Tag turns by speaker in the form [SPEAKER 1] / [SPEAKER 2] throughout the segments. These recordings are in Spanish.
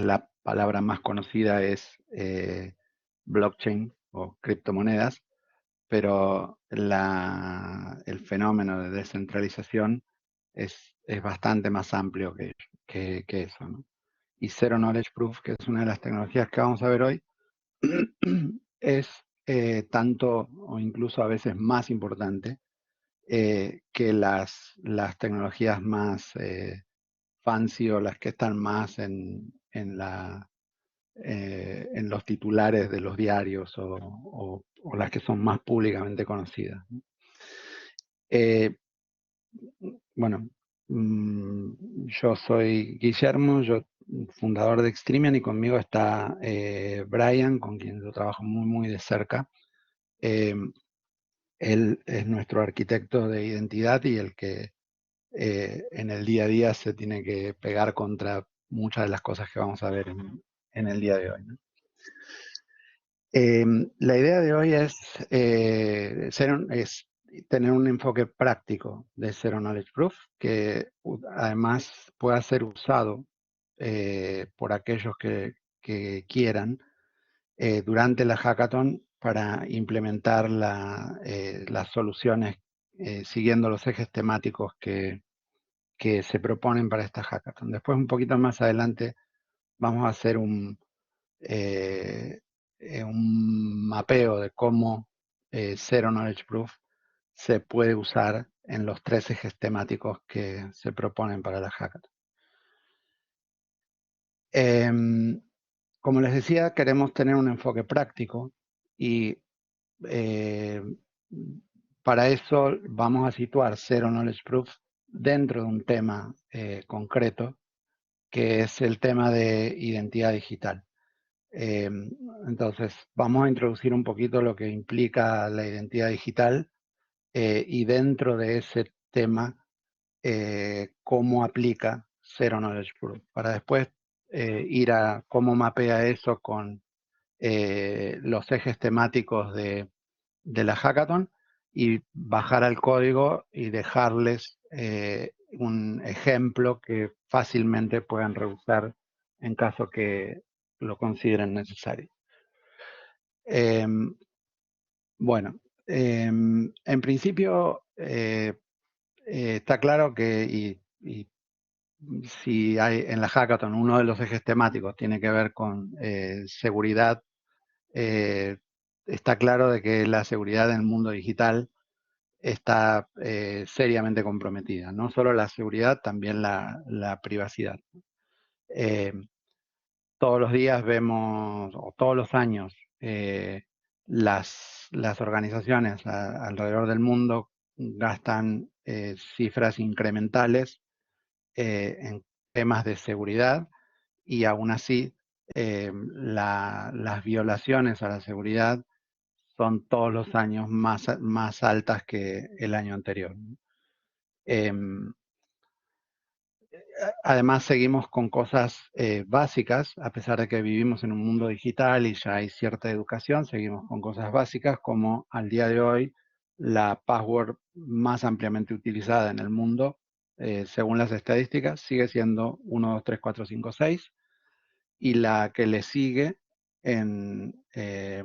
[SPEAKER 1] la palabra más conocida es blockchain o criptomonedas, pero el fenómeno de descentralización es bastante más amplio que eso, ¿no? Y Zero Knowledge Proof, que es una de las tecnologías que vamos a ver hoy, es tanto o incluso a veces más importante que las tecnologías más fancy o las que están más en los titulares de los diarios o las que son más públicamente conocidas. Eh, bueno, yo soy Guillermo, yo fundador de Extremian, y conmigo está Brian, con quien yo trabajo muy de cerca. Él es nuestro arquitecto de identidad y el que en el día a día se tiene que pegar contra muchas de las cosas que vamos a ver en el día de hoy, ¿no? La idea de hoy es tener un enfoque práctico de Zero Knowledge Proof, que además pueda ser usado por aquellos que quieran durante la hackathon para implementar las soluciones siguiendo los ejes temáticos que se proponen para esta hackathon. Después, un poquito más adelante, vamos a hacer un mapeo de cómo Zero Knowledge Proof se puede usar en los 3 ejes temáticos que se proponen para la hackathon. Como les decía, queremos tener un enfoque práctico y para eso vamos a situar Zero Knowledge Proof dentro de un tema concreto, que es el tema de identidad digital. Entonces, vamos a introducir un poquito lo que implica la identidad digital y dentro de ese tema, cómo aplica Zero Knowledge Proof, para después ir a cómo mapea eso con los ejes temáticos de la hackathon y bajar al código y dejarles un ejemplo que fácilmente puedan reusar en caso que lo consideren necesario. Bueno, en principio está claro que si hay en la hackathon uno de los ejes temáticos tiene que ver con seguridad, está claro de que la seguridad en el mundo digital está seriamente comprometida. No solo la seguridad, también la privacidad. Todos los días vemos, o todos los años, las organizaciones alrededor del mundo gastan cifras incrementales en temas de seguridad, y aún así las violaciones a la seguridad son todos los años más altas que el año anterior. Además, seguimos con cosas básicas, a pesar de que vivimos en un mundo digital y ya hay cierta educación, seguimos con cosas básicas como al día de hoy la password más ampliamente utilizada en el mundo, según las estadísticas, sigue siendo 1, 2, 3, 4, 5, 6, y la que le sigue, que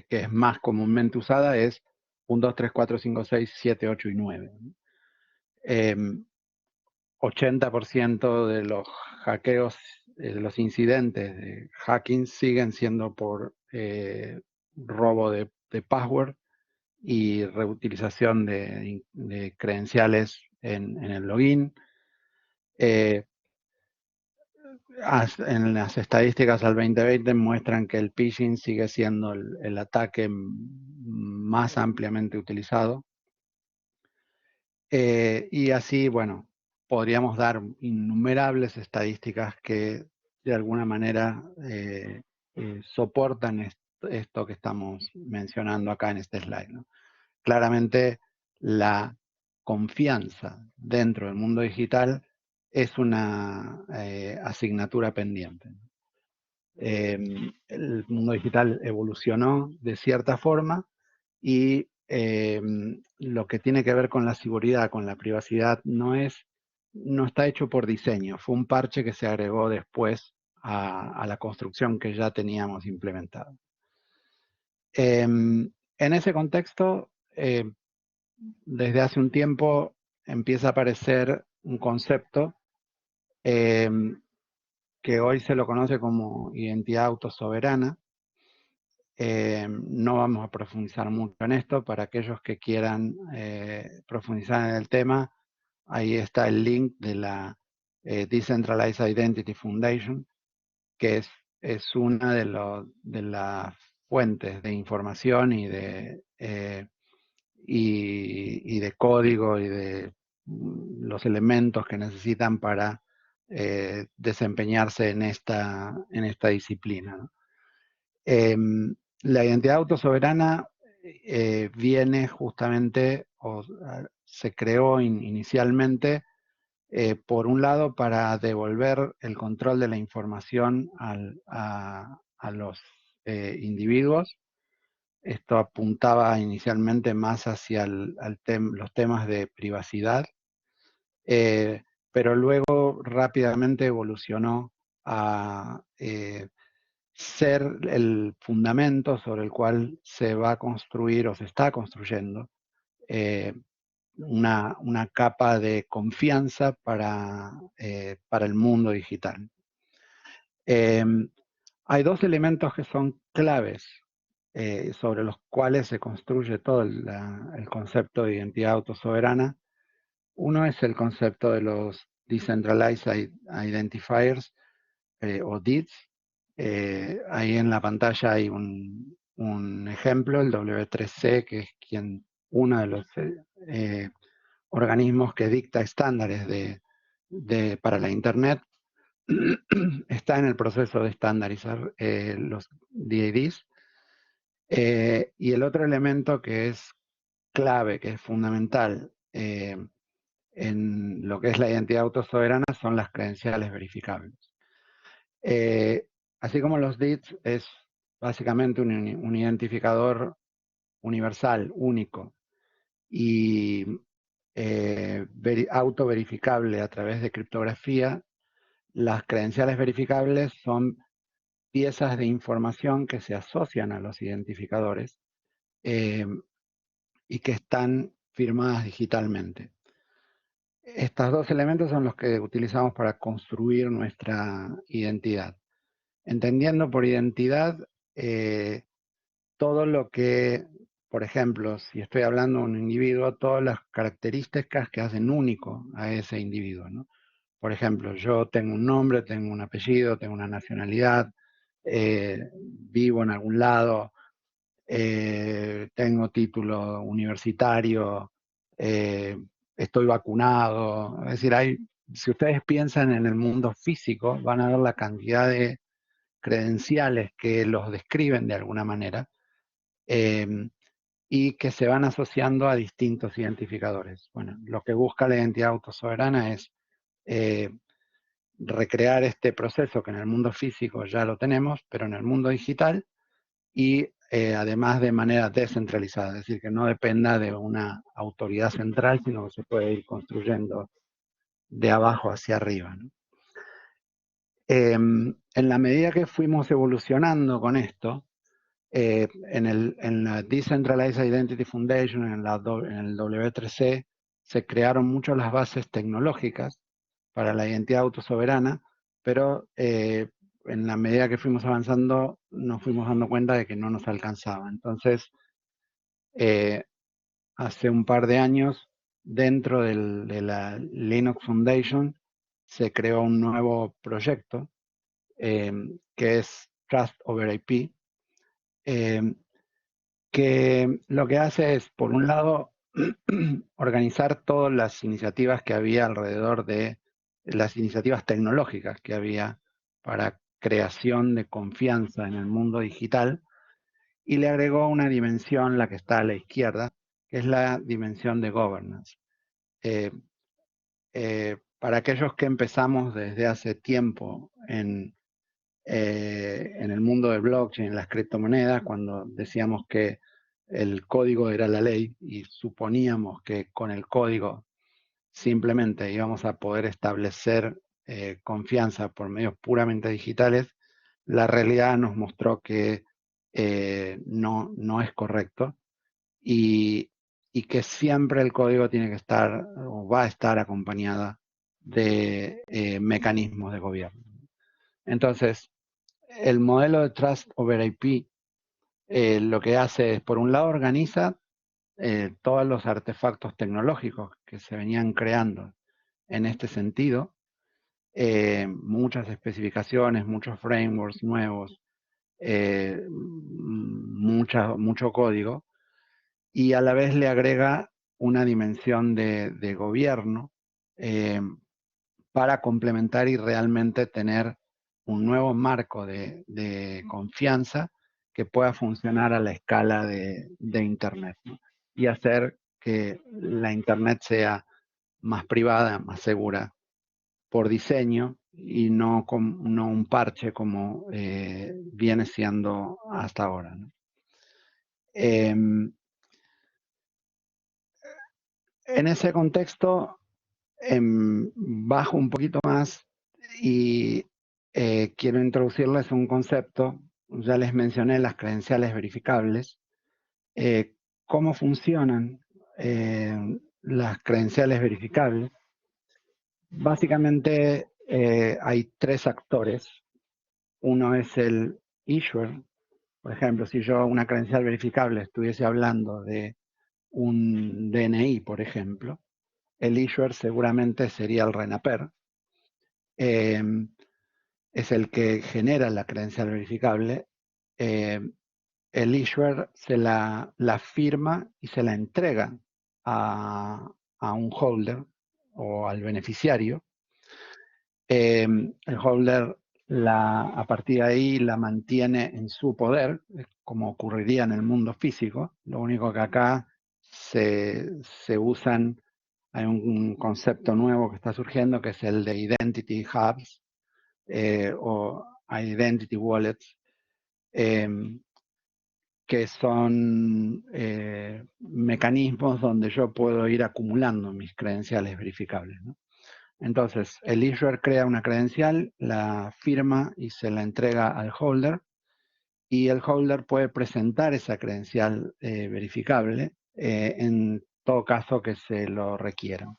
[SPEAKER 1] es más comúnmente usada, es 1, 2, 3, 4, 5, 6, 7, 8 y 9. 80% de los hackeos, de los incidentes de hacking siguen siendo por robo de password y reutilización de credenciales en el login. En las estadísticas al 2020 muestran que el phishing sigue siendo el ataque más ampliamente utilizado. Y así, bueno, podríamos dar innumerables estadísticas que de alguna manera soportan esto que estamos mencionando acá en este slide, ¿no? Claramente, la confianza dentro del mundo digital es una asignatura pendiente. El mundo digital evolucionó de cierta forma y lo que tiene que ver con la seguridad, con la privacidad, no está hecho por diseño. Fue un parche que se agregó después a la construcción que ya teníamos implementada. En ese contexto, desde hace un tiempo empieza a aparecer un concepto que hoy se lo conoce como identidad autosoberana. No vamos a profundizar mucho en esto. Para aquellos que quieran profundizar en el tema, ahí está el link de la Decentralized Identity Foundation, que es una de las fuentes de información y de código y de los elementos que necesitan para desempeñarse en esta disciplina, ¿no? La identidad autosoberana viene justamente, o se creó inicialmente, por un lado, para devolver el control de la información a los individuos. Esto apuntaba inicialmente más hacia los temas de privacidad, pero luego rápidamente evolucionó a ser el fundamento sobre el cual se va a construir o se está construyendo una capa de confianza para el mundo digital. Hay dos elementos que son claves sobre los cuales se construye todo el concepto de identidad autosoberana. Uno es el concepto de los Decentralized Identifiers, o DIDs. Ahí en la pantalla hay un ejemplo, el W3C, que es uno de los organismos que dicta estándares para la Internet. Está en el proceso de estandarizar los DIDs. Y el otro elemento que es clave, que es fundamental en lo que es la identidad autosoberana, son las credenciales verificables. Así como los DIDs es básicamente un identificador universal, único, y autoverificable a través de criptografía, las credenciales verificables son piezas de información que se asocian a los identificadores y que están firmadas digitalmente. Estos dos elementos son los que utilizamos para construir nuestra identidad. Entendiendo por identidad todo lo que, por ejemplo, si estoy hablando de un individuo, todas las características que hacen único a ese individuo, ¿no? Por ejemplo, yo tengo un nombre, tengo un apellido, tengo una nacionalidad, vivo en algún lado, tengo título universitario, estoy vacunado. Es decir, si ustedes piensan en el mundo físico, van a ver la cantidad de credenciales que los describen de alguna manera y que se van asociando a distintos identificadores. Bueno, lo que busca la identidad autosoberana es recrear este proceso que en el mundo físico ya lo tenemos, pero en el mundo digital y además de manera descentralizada, es decir, que no dependa de una autoridad central, sino que se puede ir construyendo de abajo hacia arriba, ¿no? En la medida que fuimos evolucionando con esto, en la Decentralized Identity Foundation, en el W3C, se crearon mucho las bases tecnológicas para la identidad autosoberana, pero en la medida que fuimos avanzando nos fuimos dando cuenta de que no nos alcanzaba. Entonces, hace un par de años, dentro de la Linux Foundation, se creó un nuevo proyecto que es Trust over IP, que lo que hace es, por un lado, organizar todas las iniciativas que había alrededor de las iniciativas tecnológicas que había para creación de confianza en el mundo digital, y le agregó una dimensión, la que está a la izquierda, que es la dimensión de governance. Para aquellos que empezamos desde hace tiempo en el mundo de blockchain, en las criptomonedas, cuando decíamos que el código era la ley y suponíamos que con el código simplemente íbamos a poder establecer confianza por medios puramente digitales, la realidad nos mostró que no es correcto y que siempre el código tiene que estar o va a estar acompañada de mecanismos de gobierno. Entonces, el modelo de Trust over IP lo que hace es, por un lado, organiza todos los artefactos tecnológicos que se venían creando en este sentido, muchas especificaciones, muchos frameworks nuevos, mucho código, y a la vez le agrega una dimensión de gobierno para complementar y realmente tener un nuevo marco de confianza que pueda funcionar a la escala de Internet, ¿no? Y hacer que la Internet sea más privada, más segura por diseño y no un parche como viene siendo hasta ahora, ¿no? En ese contexto, bajo un poquito más y quiero introducirles un concepto. Ya les mencioné las credenciales verificables. ¿Cómo funcionan las credenciales verificables? Básicamente hay tres actores. Uno es el issuer. Por ejemplo, si yo una credencial verificable estuviese hablando de un DNI, por ejemplo, el issuer seguramente sería el RENAPER. Es el que genera la credencial verificable. El issuer se la firma y se la entrega a un holder o al beneficiario. El holder a partir de ahí la mantiene en su poder, como ocurriría en el mundo físico. Lo único que acá se usan, hay un concepto nuevo que está surgiendo, que es el de Identity Hubs o Identity Wallets, que son mecanismos donde yo puedo ir acumulando mis credenciales verificables, ¿no? Entonces, el issuer crea una credencial, la firma y se la entrega al holder, y el holder puede presentar esa credencial verificable en todo caso que se lo requieran.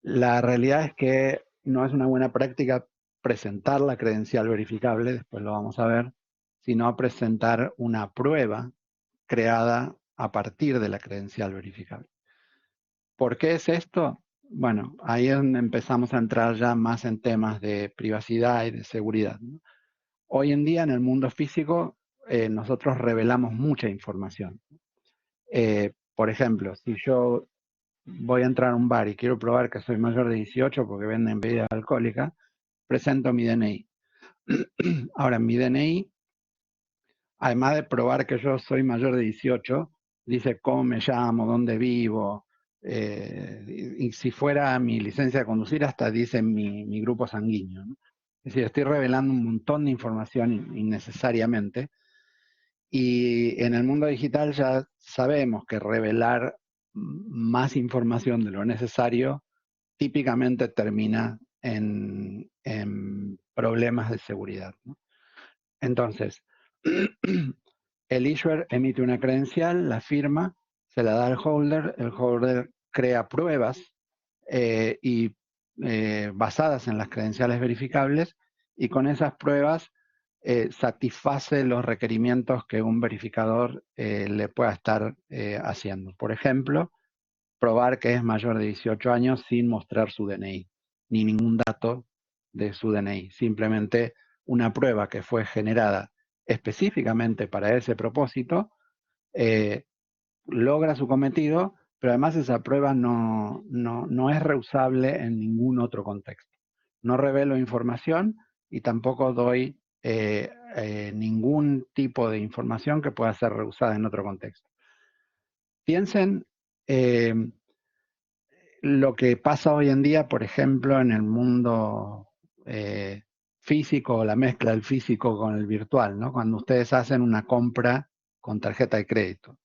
[SPEAKER 1] La realidad es que no es una buena práctica presentar la credencial verificable, después lo vamos a ver, sino presentar una prueba creada a partir de la credencial verificable. ¿Por qué es esto? Bueno, ahí es donde empezamos a entrar ya más en temas de privacidad y de seguridad, ¿no? Hoy en día en el mundo físico nosotros revelamos mucha información. Por ejemplo, si yo voy a entrar a un bar y quiero probar que soy mayor de 18 porque venden bebida alcohólica, presento mi DNI. Ahora, mi DNI, además de probar que yo soy mayor de 18, dice cómo me llamo, dónde vivo, y si fuera mi licencia de conducir, hasta dice mi grupo sanguíneo, ¿no? Es decir, estoy revelando un montón de información innecesariamente. Y en el mundo digital ya sabemos que revelar más información de lo necesario típicamente termina en problemas de seguridad, ¿no? Entonces, el issuer emite una credencial, la firma, se la da al holder, el holder crea pruebas y basadas en las credenciales verificables, y con esas pruebas satisface los requerimientos que un verificador le pueda estar haciendo. Por ejemplo, probar que es mayor de 18 años sin mostrar su DNI, ni ningún dato de su DNI, simplemente una prueba que fue generada específicamente para ese propósito, logra su cometido, pero además esa prueba no es reusable en ningún otro contexto. No revelo información y tampoco doy ningún tipo de información que pueda ser reusada en otro contexto. Piensen lo que pasa hoy en día, por ejemplo, en el mundo físico, la mezcla del físico con el virtual, ¿no? Cuando ustedes hacen una compra con tarjeta de crédito.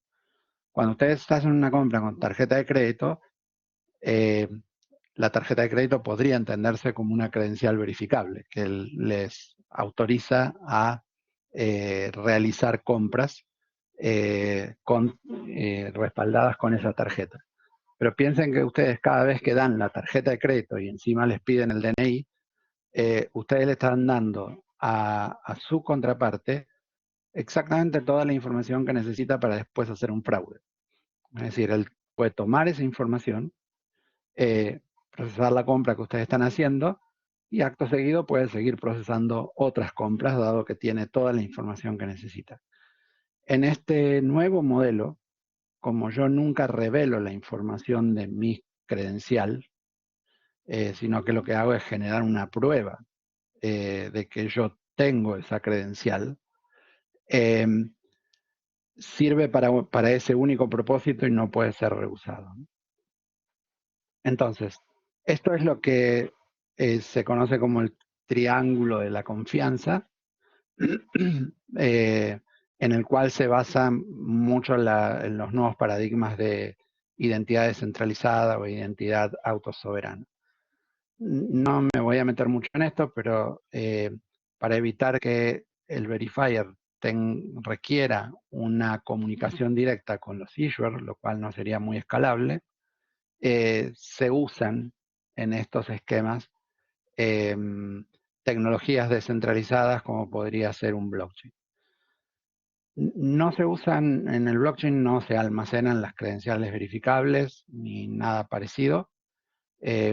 [SPEAKER 1] Cuando ustedes hacen una compra con tarjeta de crédito, la tarjeta de crédito podría entenderse como una credencial verificable, que les autoriza a realizar compras respaldadas con esa tarjeta. Pero piensen que ustedes cada vez que dan la tarjeta de crédito y encima les piden el DNI, ustedes le están dando a su contraparte exactamente toda la información que necesita para después hacer un fraude. Es decir, él puede tomar esa información, procesar la compra que ustedes están haciendo y acto seguido puede seguir procesando otras compras, dado que tiene toda la información que necesita. En este nuevo modelo, como yo nunca revelo la información de mi credencial, sino que lo que hago es generar una prueba de que yo tengo esa credencial, sirve para ese único propósito y no puede ser rehusado. Entonces, esto es lo que se conoce como el triángulo de la confianza, en el cual se basa mucho en los nuevos paradigmas de identidad descentralizada o identidad autosoberana. No me voy a meter mucho en esto, pero para evitar que el verifier requiera una comunicación directa con los issuers, lo cual no sería muy escalable, se usan en estos esquemas tecnologías descentralizadas como podría ser un blockchain. No se usan en el blockchain, no se almacenan las credenciales verificables ni nada parecido.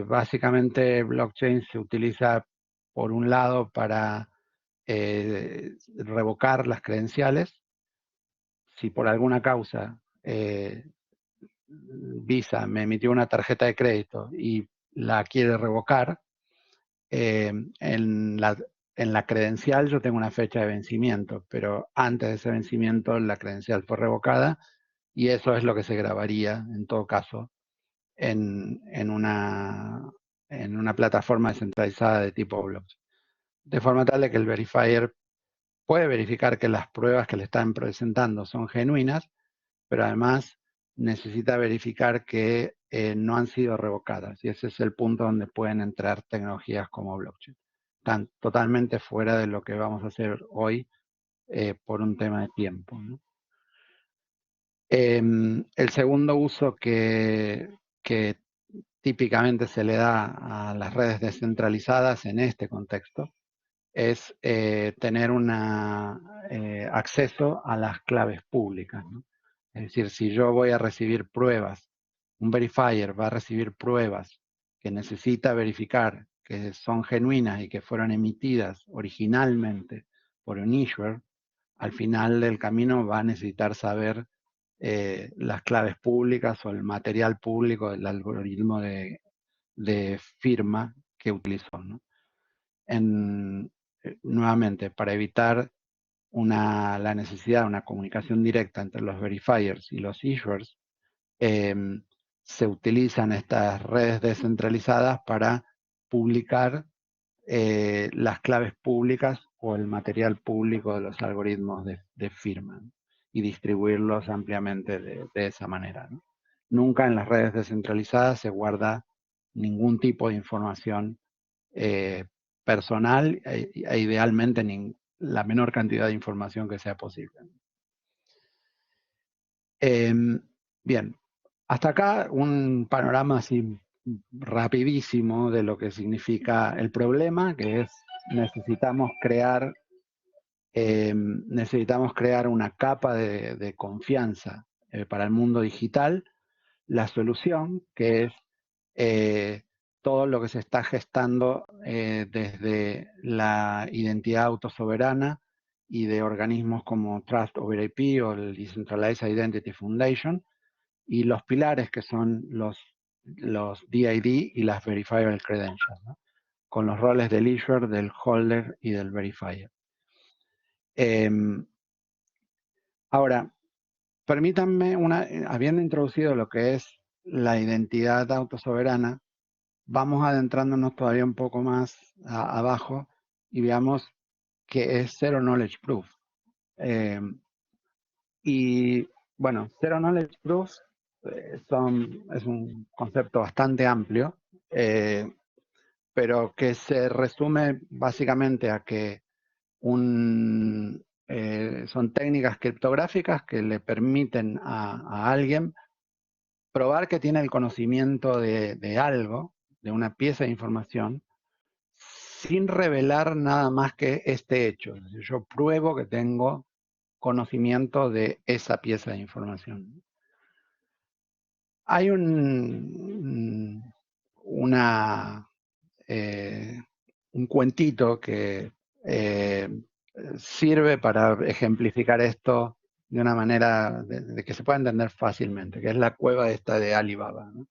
[SPEAKER 1] Básicamente blockchain se utiliza por un lado para revocar las credenciales. Si por alguna causa Visa me emitió una tarjeta de crédito y la quiere revocar, en la credencial yo tengo una fecha de vencimiento, pero antes de ese vencimiento la credencial fue revocada y eso es lo que se grabaría en todo caso en una plataforma descentralizada de tipo blockchain. De forma tal de que el verifier puede verificar que las pruebas que le están presentando son genuinas, pero además necesita verificar que no han sido revocadas. Y ese es el punto donde pueden entrar tecnologías como blockchain. Están totalmente fuera de lo que vamos a hacer hoy por un tema de tiempo, ¿no? El segundo uso que típicamente se le da a las redes descentralizadas en este contexto es tener acceso a las claves públicas, ¿no? Es decir, si yo voy a recibir pruebas, un verifier va a recibir pruebas que necesita verificar que son genuinas y que fueron emitidas originalmente por un issuer, al final del camino va a necesitar saber las claves públicas o el material público del algoritmo de firma que utilizó, ¿no? Nuevamente, para evitar la necesidad de una comunicación directa entre los verifiers y los issuers, se utilizan estas redes descentralizadas para publicar las claves públicas o el material público de los algoritmos de firma, ¿no? Y distribuirlos ampliamente de esa manera, ¿no? Nunca en las redes descentralizadas se guarda ningún tipo de información personal e idealmente la menor cantidad de información que sea posible. Bien, hasta acá un panorama así rapidísimo de lo que significa el problema, que es necesitamos crear una capa de confianza para el mundo digital. La solución, que es todo lo que se está gestando desde la identidad autosoberana y de organismos como Trust over IP o el Decentralized Identity Foundation, y los pilares que son los DID y las Verifiable Credentials, ¿no? Con los roles del issuer, del holder y del verifier. Ahora, permítanme, habiendo introducido lo que es la identidad autosoberana, vamos adentrándonos todavía un poco más abajo y veamos qué es Zero Knowledge Proof. Y bueno, Zero Knowledge Proof es un concepto bastante amplio. pero que se resume básicamente a que son técnicas criptográficas que le permiten a alguien probar que tiene el conocimiento de algo, de una pieza de información, sin revelar nada más que este hecho. Es decir, yo pruebo que tengo conocimiento de esa pieza de información. Hay un cuentito que sirve para ejemplificar esto de una manera de que se pueda entender fácilmente, que es la cueva esta de Alibaba, ¿no?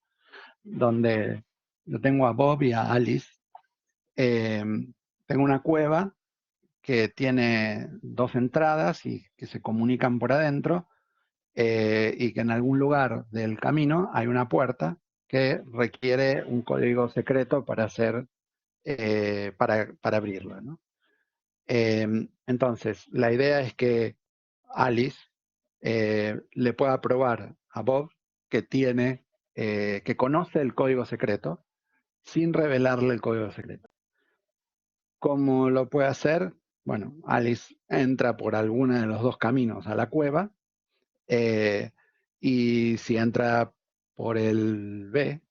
[SPEAKER 1] Donde yo tengo a Bob y a Alice. Tengo una cueva que tiene dos entradas y que se comunican por adentro, y que en algún lugar del camino hay una puerta que requiere un código secreto para para abrirla, ¿no? Entonces, la idea es que Alice le pueda probar a Bob que que conoce el código secreto sin revelarle el código secreto. ¿Cómo lo puede hacer? Bueno, Alice entra por alguno de los dos caminos a la cueva, y si entra por el B,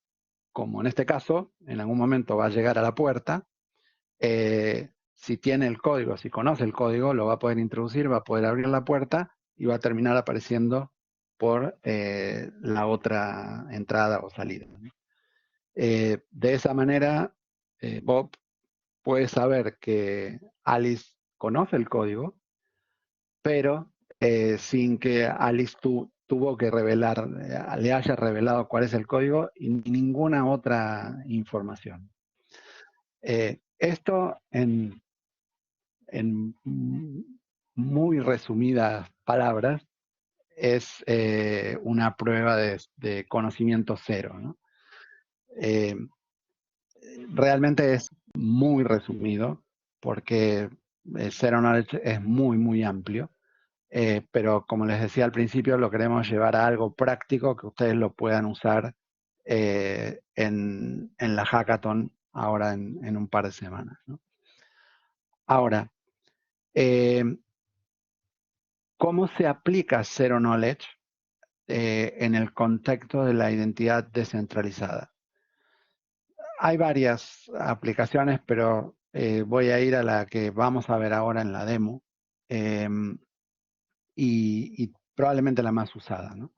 [SPEAKER 1] como en este caso, en algún momento va a llegar a la puerta. Si tiene el código, si conoce el código, lo va a poder introducir, va a poder abrir la puerta y va a terminar apareciendo por la otra entrada o salida. De esa manera, Bob puede saber que Alice conoce el código, pero sin que Alice tuvo que revelar, le haya revelado cuál es el código y ninguna otra información. Esto en muy resumidas palabras es una prueba de conocimiento cero, ¿no? Realmente es muy resumido porque el Zero Knowledge es muy amplio. Pero como les decía al principio, lo queremos llevar a algo práctico que ustedes lo puedan usar en la hackathon ahora en un par de semanas, ¿no? Ahora, ¿cómo se aplica Zero Knowledge en el contexto de la identidad descentralizada? Hay varias aplicaciones, pero voy a ir a la que vamos a ver ahora en la demo, y probablemente la más usada, ¿no?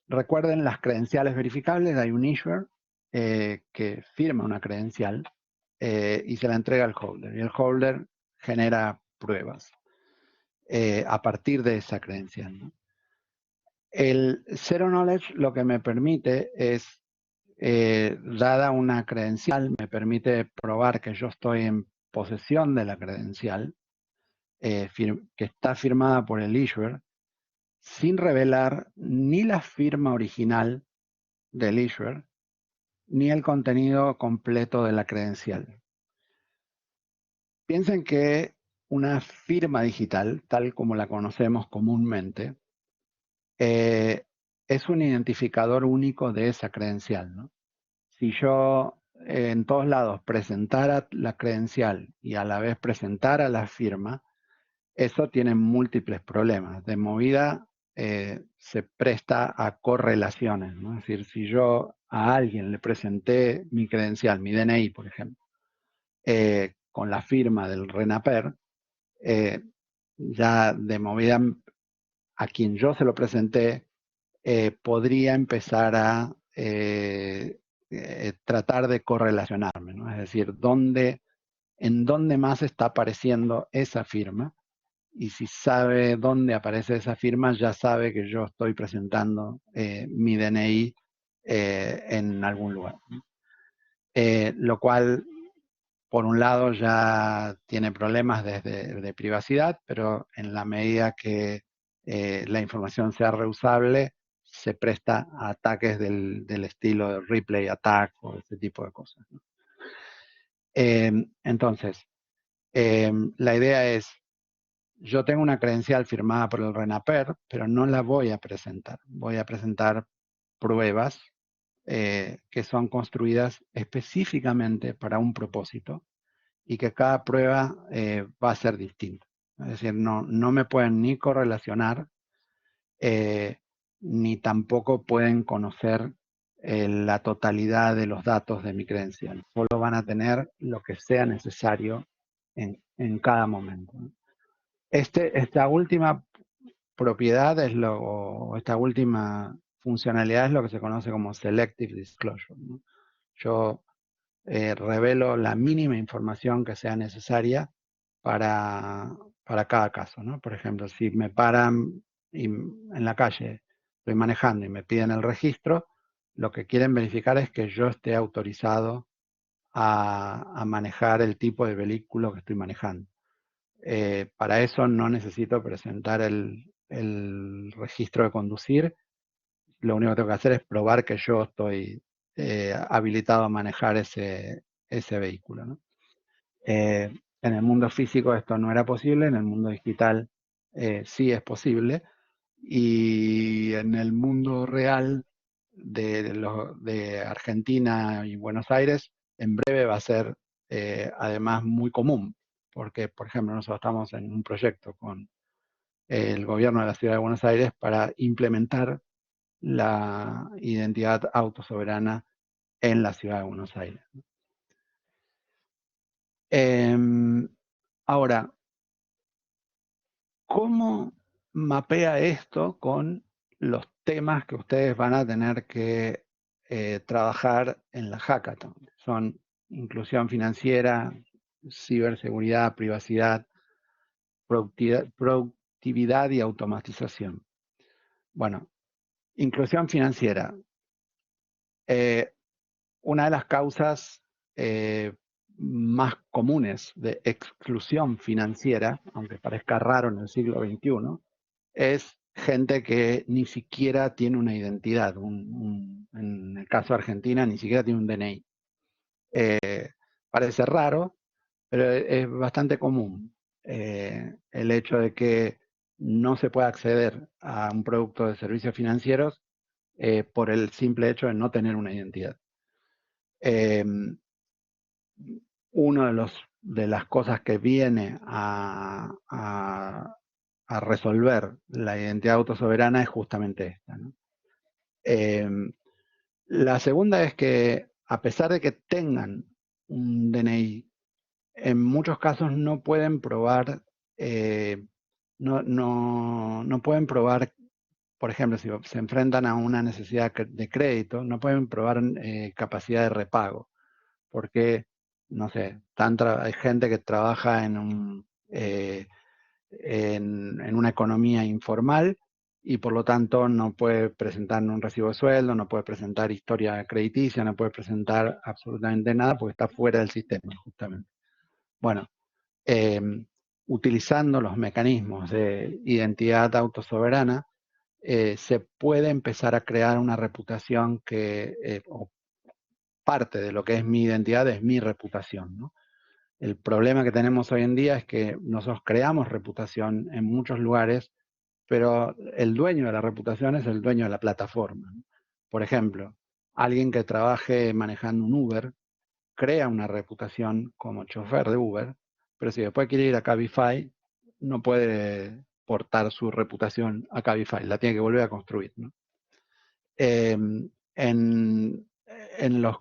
[SPEAKER 1] Recuerden las credenciales verificables. Hay un issuer que firma una credencial y se la entrega al holder. Y el holder genera pruebas a partir de esa credencial, ¿no? El Zero Knowledge lo que me permite es, dada una credencial, me permite probar que yo estoy en posesión de la credencial, que está firmada por el issuer, sin revelar ni la firma original del issuer, ni el contenido completo de la credencial. Piensen que una firma digital, tal como la conocemos comúnmente, es un identificador único de esa credencial, ¿no? Si yo en todos lados presentara la credencial y a la vez presentara la firma, eso tiene múltiples problemas. De movida se presta a correlaciones, ¿no? Es decir, si yo a alguien le presenté mi credencial, mi DNI, por ejemplo, con la firma del RENAPER, ya de movida a quien yo se lo presenté, podría empezar a tratar de correlacionarme, ¿no? Es decir, en dónde más está apareciendo esa firma, y si sabe dónde aparece esa firma, ya sabe que yo estoy presentando mi DNI en algún lugar, ¿no? Lo cual, por un lado, ya tiene problemas de privacidad, pero en la medida que la información sea reusable, se presta a ataques del estilo de replay attack o ese tipo de cosas, ¿no? Entonces, la idea es, yo tengo una credencial firmada por el RENAPER, pero no la voy a presentar. Voy a presentar pruebas que son construidas específicamente para un propósito y que cada prueba va a ser distinta. Es decir, no me pueden ni correlacionar, ni tampoco pueden conocer la totalidad de los datos de mi credencial. Solo van a tener lo que sea necesario en cada momento. Esta última propiedad o esta última funcionalidad es lo que se conoce como Selective Disclosure, ¿no? Yo revelo la mínima información que sea necesaria para cada caso, ¿no? Por ejemplo, si me paran en la calle, estoy manejando y me piden el registro, lo que quieren verificar es que yo esté autorizado a manejar el tipo de vehículo que estoy manejando. Para eso no necesito presentar el registro de conducir. Lo único que tengo que hacer es probar que yo estoy habilitado a manejar ese vehículo, ¿no? En el mundo físico esto no era posible, en el mundo digital sí es posible, y en el mundo real de Argentina y Buenos Aires, en breve va a ser además muy común, porque, por ejemplo, nosotros estamos en un proyecto con el gobierno de la Ciudad de Buenos Aires para implementar la identidad autosoberana en la Ciudad de Buenos Aires. Ahora, ¿cómo mapea esto con los temas que ustedes van a tener que trabajar en la hackathon? Son inclusión financiera, ciberseguridad, privacidad, productividad y automatización. Bueno, inclusión financiera. Una de las causas más comunes de exclusión financiera, aunque parezca raro en el siglo XXI, es gente que ni siquiera tiene una identidad. En el caso de Argentina, ni siquiera tiene un DNI. Parece raro, pero es bastante común el hecho de que no se pueda acceder a un producto de servicios financieros por el simple hecho de no tener una identidad. Una de las cosas que viene a resolver la identidad autosoberana es justamente esta, ¿no? La segunda es que, a pesar de que tengan un DNI, en muchos casos no pueden probar, no pueden probar, por ejemplo, si se enfrentan a una necesidad de crédito, no pueden probar capacidad de repago, porque, no sé, hay gente que trabaja en una economía informal y por lo tanto no puede presentar un recibo de sueldo, no puede presentar historia crediticia, no puede presentar absolutamente nada porque está fuera del sistema, justamente. Bueno, eh, utilizando los mecanismos de identidad autosoberana, se puede empezar a crear una reputación o parte de lo que es mi identidad es mi reputación, ¿no? El problema que tenemos hoy en día es que nosotros creamos reputación en muchos lugares, pero el dueño de la reputación es el dueño de la plataforma, ¿no? Por ejemplo, alguien que trabaje manejando un Uber crea una reputación como chofer de Uber, pero si después quiere ir a Cabify, no puede portar su reputación a Cabify, la tiene que volver a construir, ¿no? En los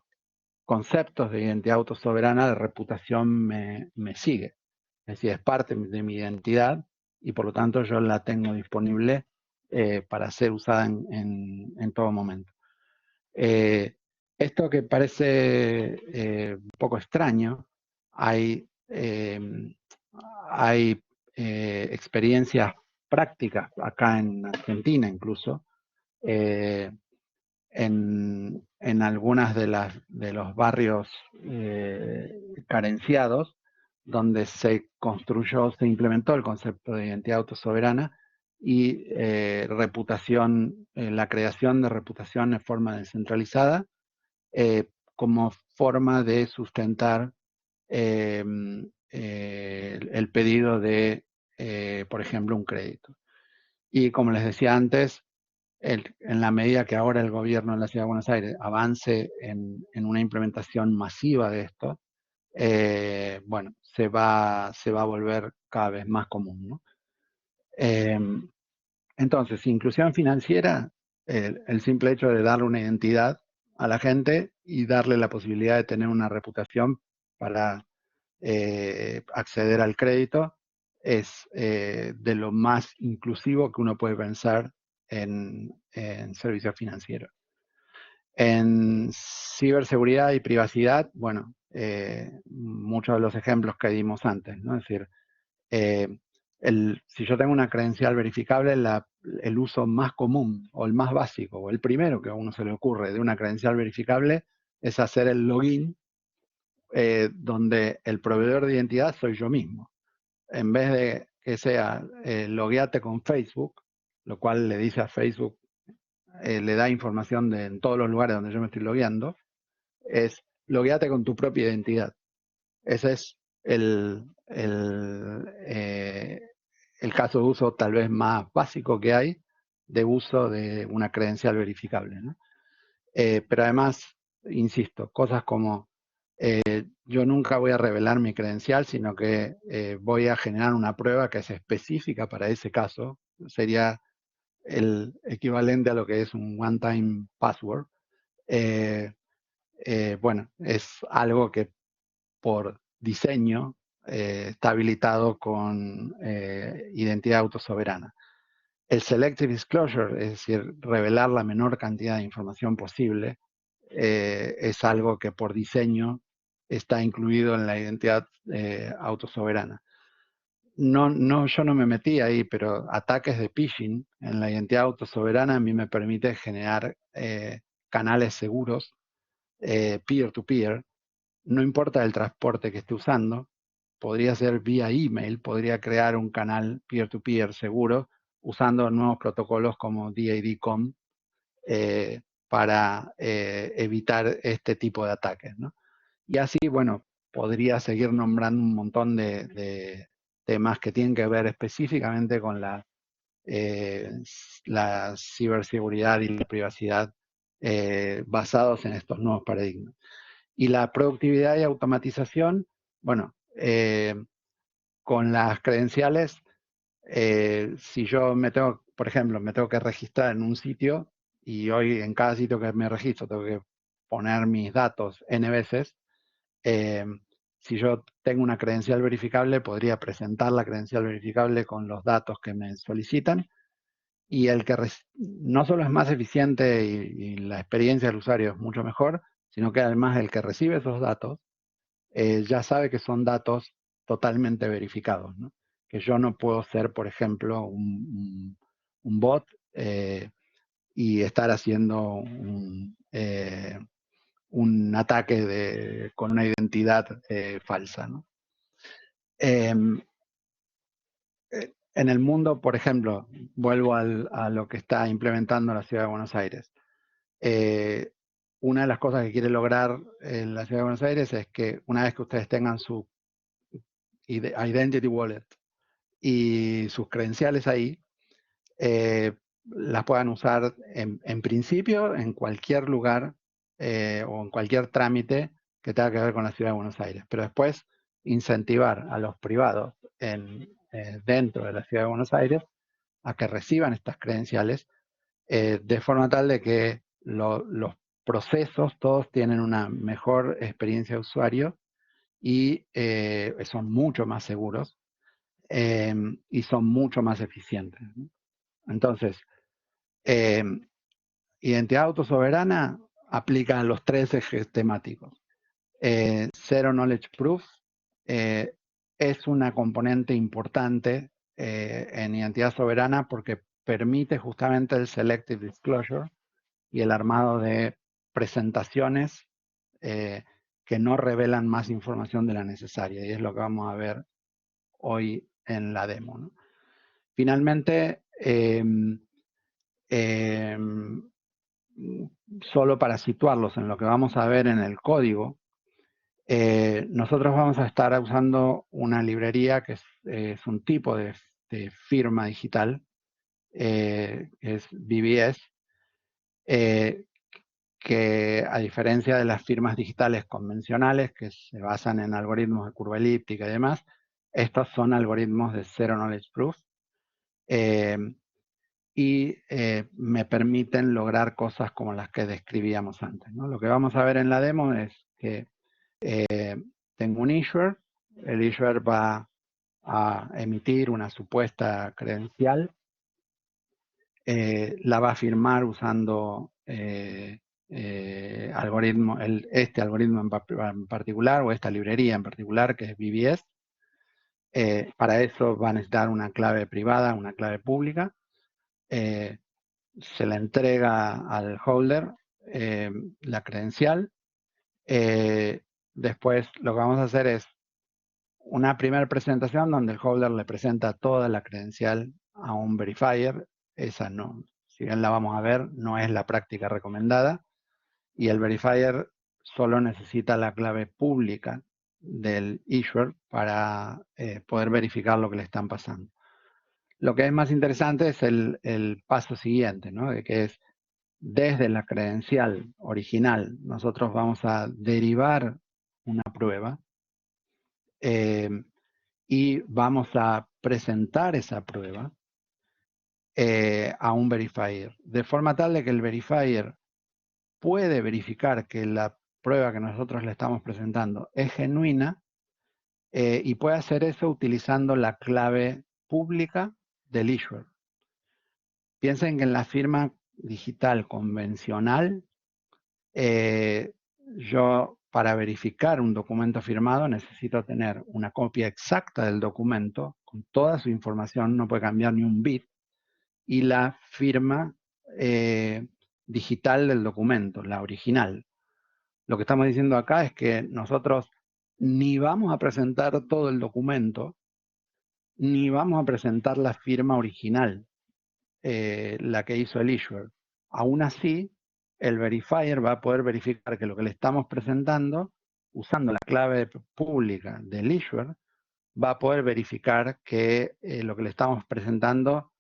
[SPEAKER 1] conceptos de identidad autosoberana, la reputación me sigue. Es decir, es parte de mi identidad y por lo tanto yo la tengo disponible para ser usada en todo momento. Esto que parece un poco extraño, hay experiencias prácticas acá en Argentina incluso, en algunas de los barrios carenciados, donde se implementó el concepto de identidad autosoberana y la creación de reputación en forma descentralizada como forma de sustentar el pedido de, por ejemplo, un crédito. Y como les decía antes, en la medida que ahora el gobierno de la Ciudad de Buenos Aires avance en una implementación masiva de esto, bueno, se va a volver cada vez más común, ¿no? Entonces, inclusión financiera, el simple hecho de darle una identidad a la gente y darle la posibilidad de tener una reputación para acceder al crédito es de lo más inclusivo que uno puede pensar en servicios financieros. En ciberseguridad y privacidad, bueno, muchos de los ejemplos que dimos antes, ¿no? Es decir, eh, si yo tengo una credencial verificable, el uso más común o el más básico o el primero que a uno se le ocurre de una credencial verificable es hacer el login donde el proveedor de identidad soy yo mismo. En vez de que sea logueate con Facebook, lo cual le dice a Facebook, le da información en todos los lugares donde yo me estoy logueando, es logueate con tu propia identidad. Ese es el caso de uso tal vez más básico que hay de uso de una credencial verificable, ¿no? Pero además, insisto, cosas como yo nunca voy a revelar mi credencial, sino que voy a generar una prueba que es específica para ese caso. Sería el equivalente a lo que es un one-time password. Bueno, es algo que por diseño está habilitado con identidad autosoberana. El selective disclosure, es decir, revelar la menor cantidad de información posible, es algo que por diseño está incluido en la identidad autosoberana. Yo no me metí ahí, pero ataques de phishing en la identidad autosoberana a mí me permite generar canales seguros, peer-to-peer, no importa el transporte que esté usando, podría ser vía email, podría crear un canal peer-to-peer seguro usando nuevos protocolos como DID-COM para evitar este tipo de ataques, ¿no? Y así, bueno, podría seguir nombrando un montón de temas que tienen que ver específicamente con la ciberseguridad y la privacidad basados en estos nuevos paradigmas. Y la productividad y automatización, bueno, con las credenciales, si yo por ejemplo, me tengo que registrar en un sitio y hoy en cada sitio que me registro tengo que poner mis datos N veces, si yo tengo una credencial verificable, podría presentar la credencial verificable con los datos que me solicitan y el que no solo es más eficiente y la experiencia del usuario es mucho mejor, sino que además el que recibe esos datos ya sabe que son datos totalmente verificados, ¿no? Que yo no puedo ser, por ejemplo, un bot y estar haciendo un ataque con una identidad falsa, ¿no? En el mundo, por ejemplo, vuelvo a lo que está implementando la Ciudad de Buenos Aires. Una de las cosas que quiere lograr la Ciudad de Buenos Aires es que una vez que ustedes tengan su Identity Wallet y sus credenciales ahí, las puedan usar en principio en cualquier lugar o en cualquier trámite que tenga que ver con la Ciudad de Buenos Aires. Pero después incentivar a los privados dentro de la Ciudad de Buenos Aires a que reciban estas credenciales de forma tal de que los procesos todos tienen una mejor experiencia de usuario y son mucho más seguros y son mucho más eficientes, ¿no? Entonces, identidad autosoberana aplica a los tres ejes temáticos. Zero Knowledge Proof es una componente importante en identidad soberana porque permite justamente el Selective Disclosure y el armado de presentaciones que no revelan más información de la necesaria. Y es lo que vamos a ver hoy en la demo, ¿no? Finalmente, solo para situarlos en lo que vamos a ver en el código, nosotros vamos a estar usando una librería que es un tipo de firma digital que es BBS, que a diferencia de las firmas digitales convencionales que se basan en algoritmos de curva elíptica y demás, estos son algoritmos de Zero Knowledge Proof y me permiten lograr cosas como las que describíamos antes, ¿no? Lo que vamos a ver en la demo es que tengo un issuer, el issuer va a emitir una supuesta credencial, la va a firmar usando este algoritmo en particular o esta librería en particular que es BBS. Para eso va a necesitar una clave privada, una clave pública. Se le entrega al holder la credencial. Después lo que vamos a hacer es una primera presentación donde el holder le presenta toda la credencial a un verifier. Esa no, si bien la vamos a ver, no es la práctica recomendada. Y el verifier solo necesita la clave pública del issuer para poder verificar lo que le están pasando. Lo que es más interesante es el paso siguiente, ¿no? De que es desde la credencial original, nosotros vamos a derivar una prueba y vamos a presentar esa prueba a un verifier, de forma tal de que el verifier puede verificar que la prueba que nosotros le estamos presentando es genuina y puede hacer eso utilizando la clave pública del issuer. Piensen que en la firma digital convencional, yo para verificar un documento firmado necesito tener una copia exacta del documento con toda su información, no puede cambiar ni un bit, y la firma digital del documento, la original. Lo que estamos diciendo acá es que nosotros ni vamos a presentar todo el documento, ni vamos a presentar la firma original, la que hizo el issuer. Aún así, el verifier va a poder verificar que lo que le estamos presentando, usando la clave pública del issuer, va a poder verificar que lo que le estamos presentando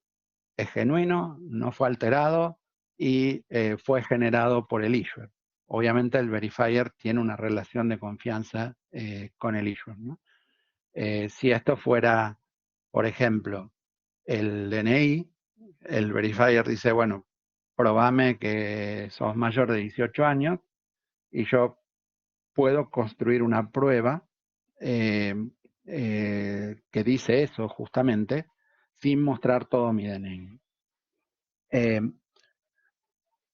[SPEAKER 1] es genuino, no fue alterado y fue generado por el issuer. Obviamente el verifier tiene una relación de confianza con el issuer, ¿no? Si esto fuera, por ejemplo, el DNI, el verifier dice, bueno, probame que sos mayor de 18 años y yo puedo construir una prueba que dice eso justamente sin mostrar todo mi DNI.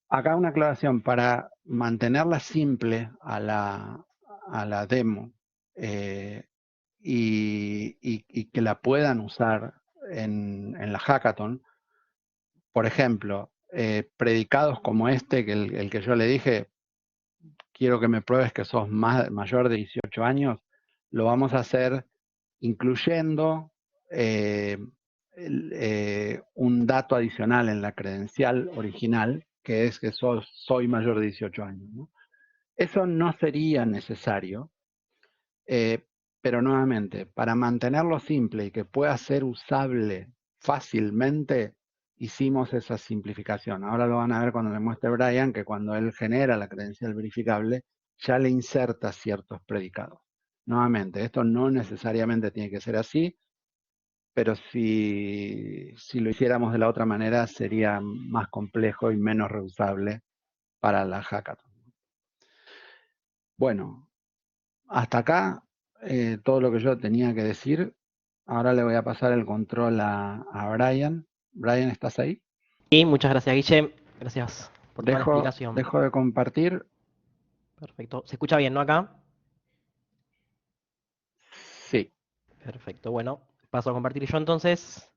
[SPEAKER 1] Acá una aclaración, para mantenerla simple a la demo y que la puedan usar en la hackathon, por ejemplo, predicados como este, que el que yo le dije, quiero que me pruebes que sos mayor de 18 años, lo vamos a hacer incluyendo un dato adicional en la credencial original, que es que soy mayor de 18 años, ¿no? Eso no sería necesario, pero nuevamente, para mantenerlo simple y que pueda ser usable fácilmente, hicimos esa simplificación. Ahora lo van a ver cuando le muestre Brian, que cuando él genera la credencial verificable, ya le inserta ciertos predicados. Nuevamente, esto no necesariamente tiene que ser así, pero si lo hiciéramos de la otra manera, sería más complejo y menos reusable para la hackathon. Bueno, hasta acá todo lo que yo tenía que decir. Ahora le voy a pasar el control a Brian. Brian, ¿estás ahí?
[SPEAKER 2] Y muchas gracias, Guille. Gracias por toda la explicación.
[SPEAKER 1] Dejo de compartir.
[SPEAKER 2] Perfecto. ¿Se escucha bien, no acá?
[SPEAKER 1] Sí.
[SPEAKER 2] Perfecto. Bueno, paso a compartir yo entonces.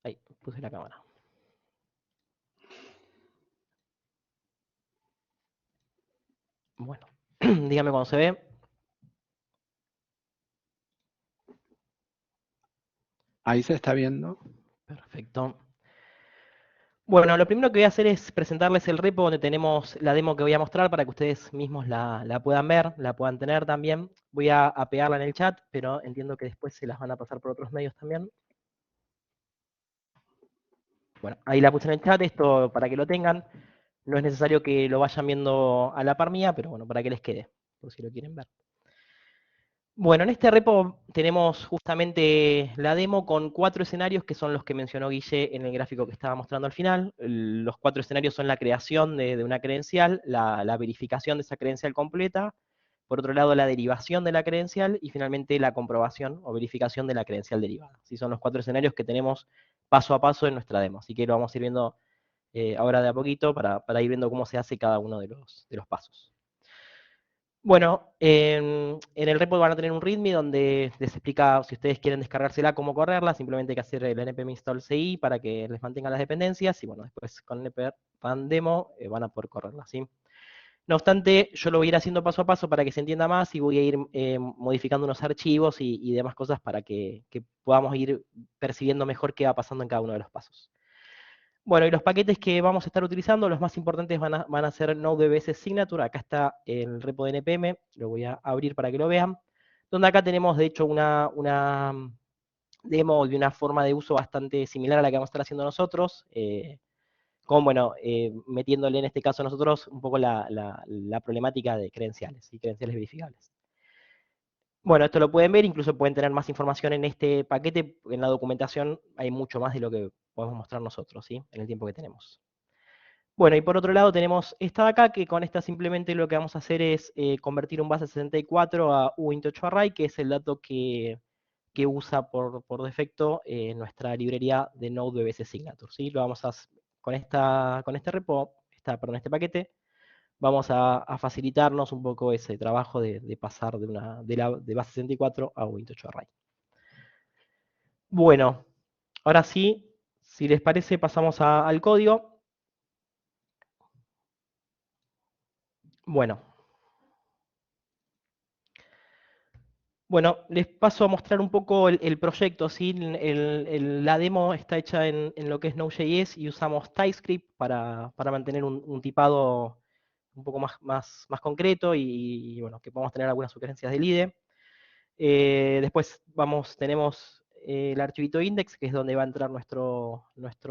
[SPEAKER 2] Ahí, puse la cámara. Bueno, dígame cuando se ve.
[SPEAKER 1] Ahí se está viendo.
[SPEAKER 2] Perfecto. Bueno, lo primero que voy a hacer es presentarles el repo donde tenemos la demo que voy a mostrar para que ustedes mismos la puedan ver, la puedan tener también. Voy a pegarla en el chat, pero entiendo que después se las van a pasar por otros medios también. Bueno, ahí la puse en el chat, esto para que lo tengan. No es necesario que lo vayan viendo a la par mía, pero bueno, para que les quede, por si lo quieren ver. Bueno, en este repo tenemos justamente la demo con 4 escenarios que son los que mencionó Guille en el gráfico que estaba mostrando al final. Los 4 escenarios son la creación de una credencial, la verificación de esa credencial completa, por otro lado la derivación de la credencial y finalmente la comprobación o verificación de la credencial derivada. ¿Sí? Son los 4 escenarios que tenemos paso a paso en nuestra demo, así que lo vamos a ir viendo ahora de a poquito para ir viendo cómo se hace cada uno de los pasos. Bueno, en el repo van a tener un README donde les explica si ustedes quieren descargársela, cómo correrla, simplemente hay que hacer el npm install CI para que les mantenga las dependencias y bueno, después con npm demo van a poder correrla, ¿sí? No obstante, yo lo voy a ir haciendo paso a paso para que se entienda más y voy a ir modificando unos archivos y demás cosas para que podamos ir percibiendo mejor qué va pasando en cada uno de los pasos. Bueno, y los paquetes que vamos a estar utilizando, los más importantes van a ser Node.js Signature. Acá está el repo de npm, lo voy a abrir para que lo vean. Donde acá tenemos, de hecho, una demo de una forma de uso bastante similar a la que vamos a estar haciendo nosotros. Con, bueno, metiéndole en este caso nosotros un poco la problemática de credenciales y credenciales verificables. Bueno, esto lo pueden ver, incluso pueden tener más información en este paquete. En la documentación hay mucho más de lo que podemos mostrar nosotros, ¿sí? En el tiempo que tenemos. Bueno, y por otro lado tenemos esta de acá, que con esta simplemente lo que vamos a hacer es convertir un base 64 a uint8array, que es el dato que usa por defecto nuestra librería de Node.js Signature, ¿sí? Lo vamos a, con este repo, perdón, este paquete, vamos a facilitarnos un poco ese trabajo de pasar de base 64 a uint8array. Bueno, ahora sí, si les parece, pasamos al código. Bueno, les paso a mostrar un poco el proyecto, ¿sí? La demo está hecha en lo que es Node.js y usamos TypeScript para mantener un tipado un poco más concreto y, bueno, que podamos tener algunas sugerencias del IDE. Después tenemos el archivito index, que es donde va a entrar nuestro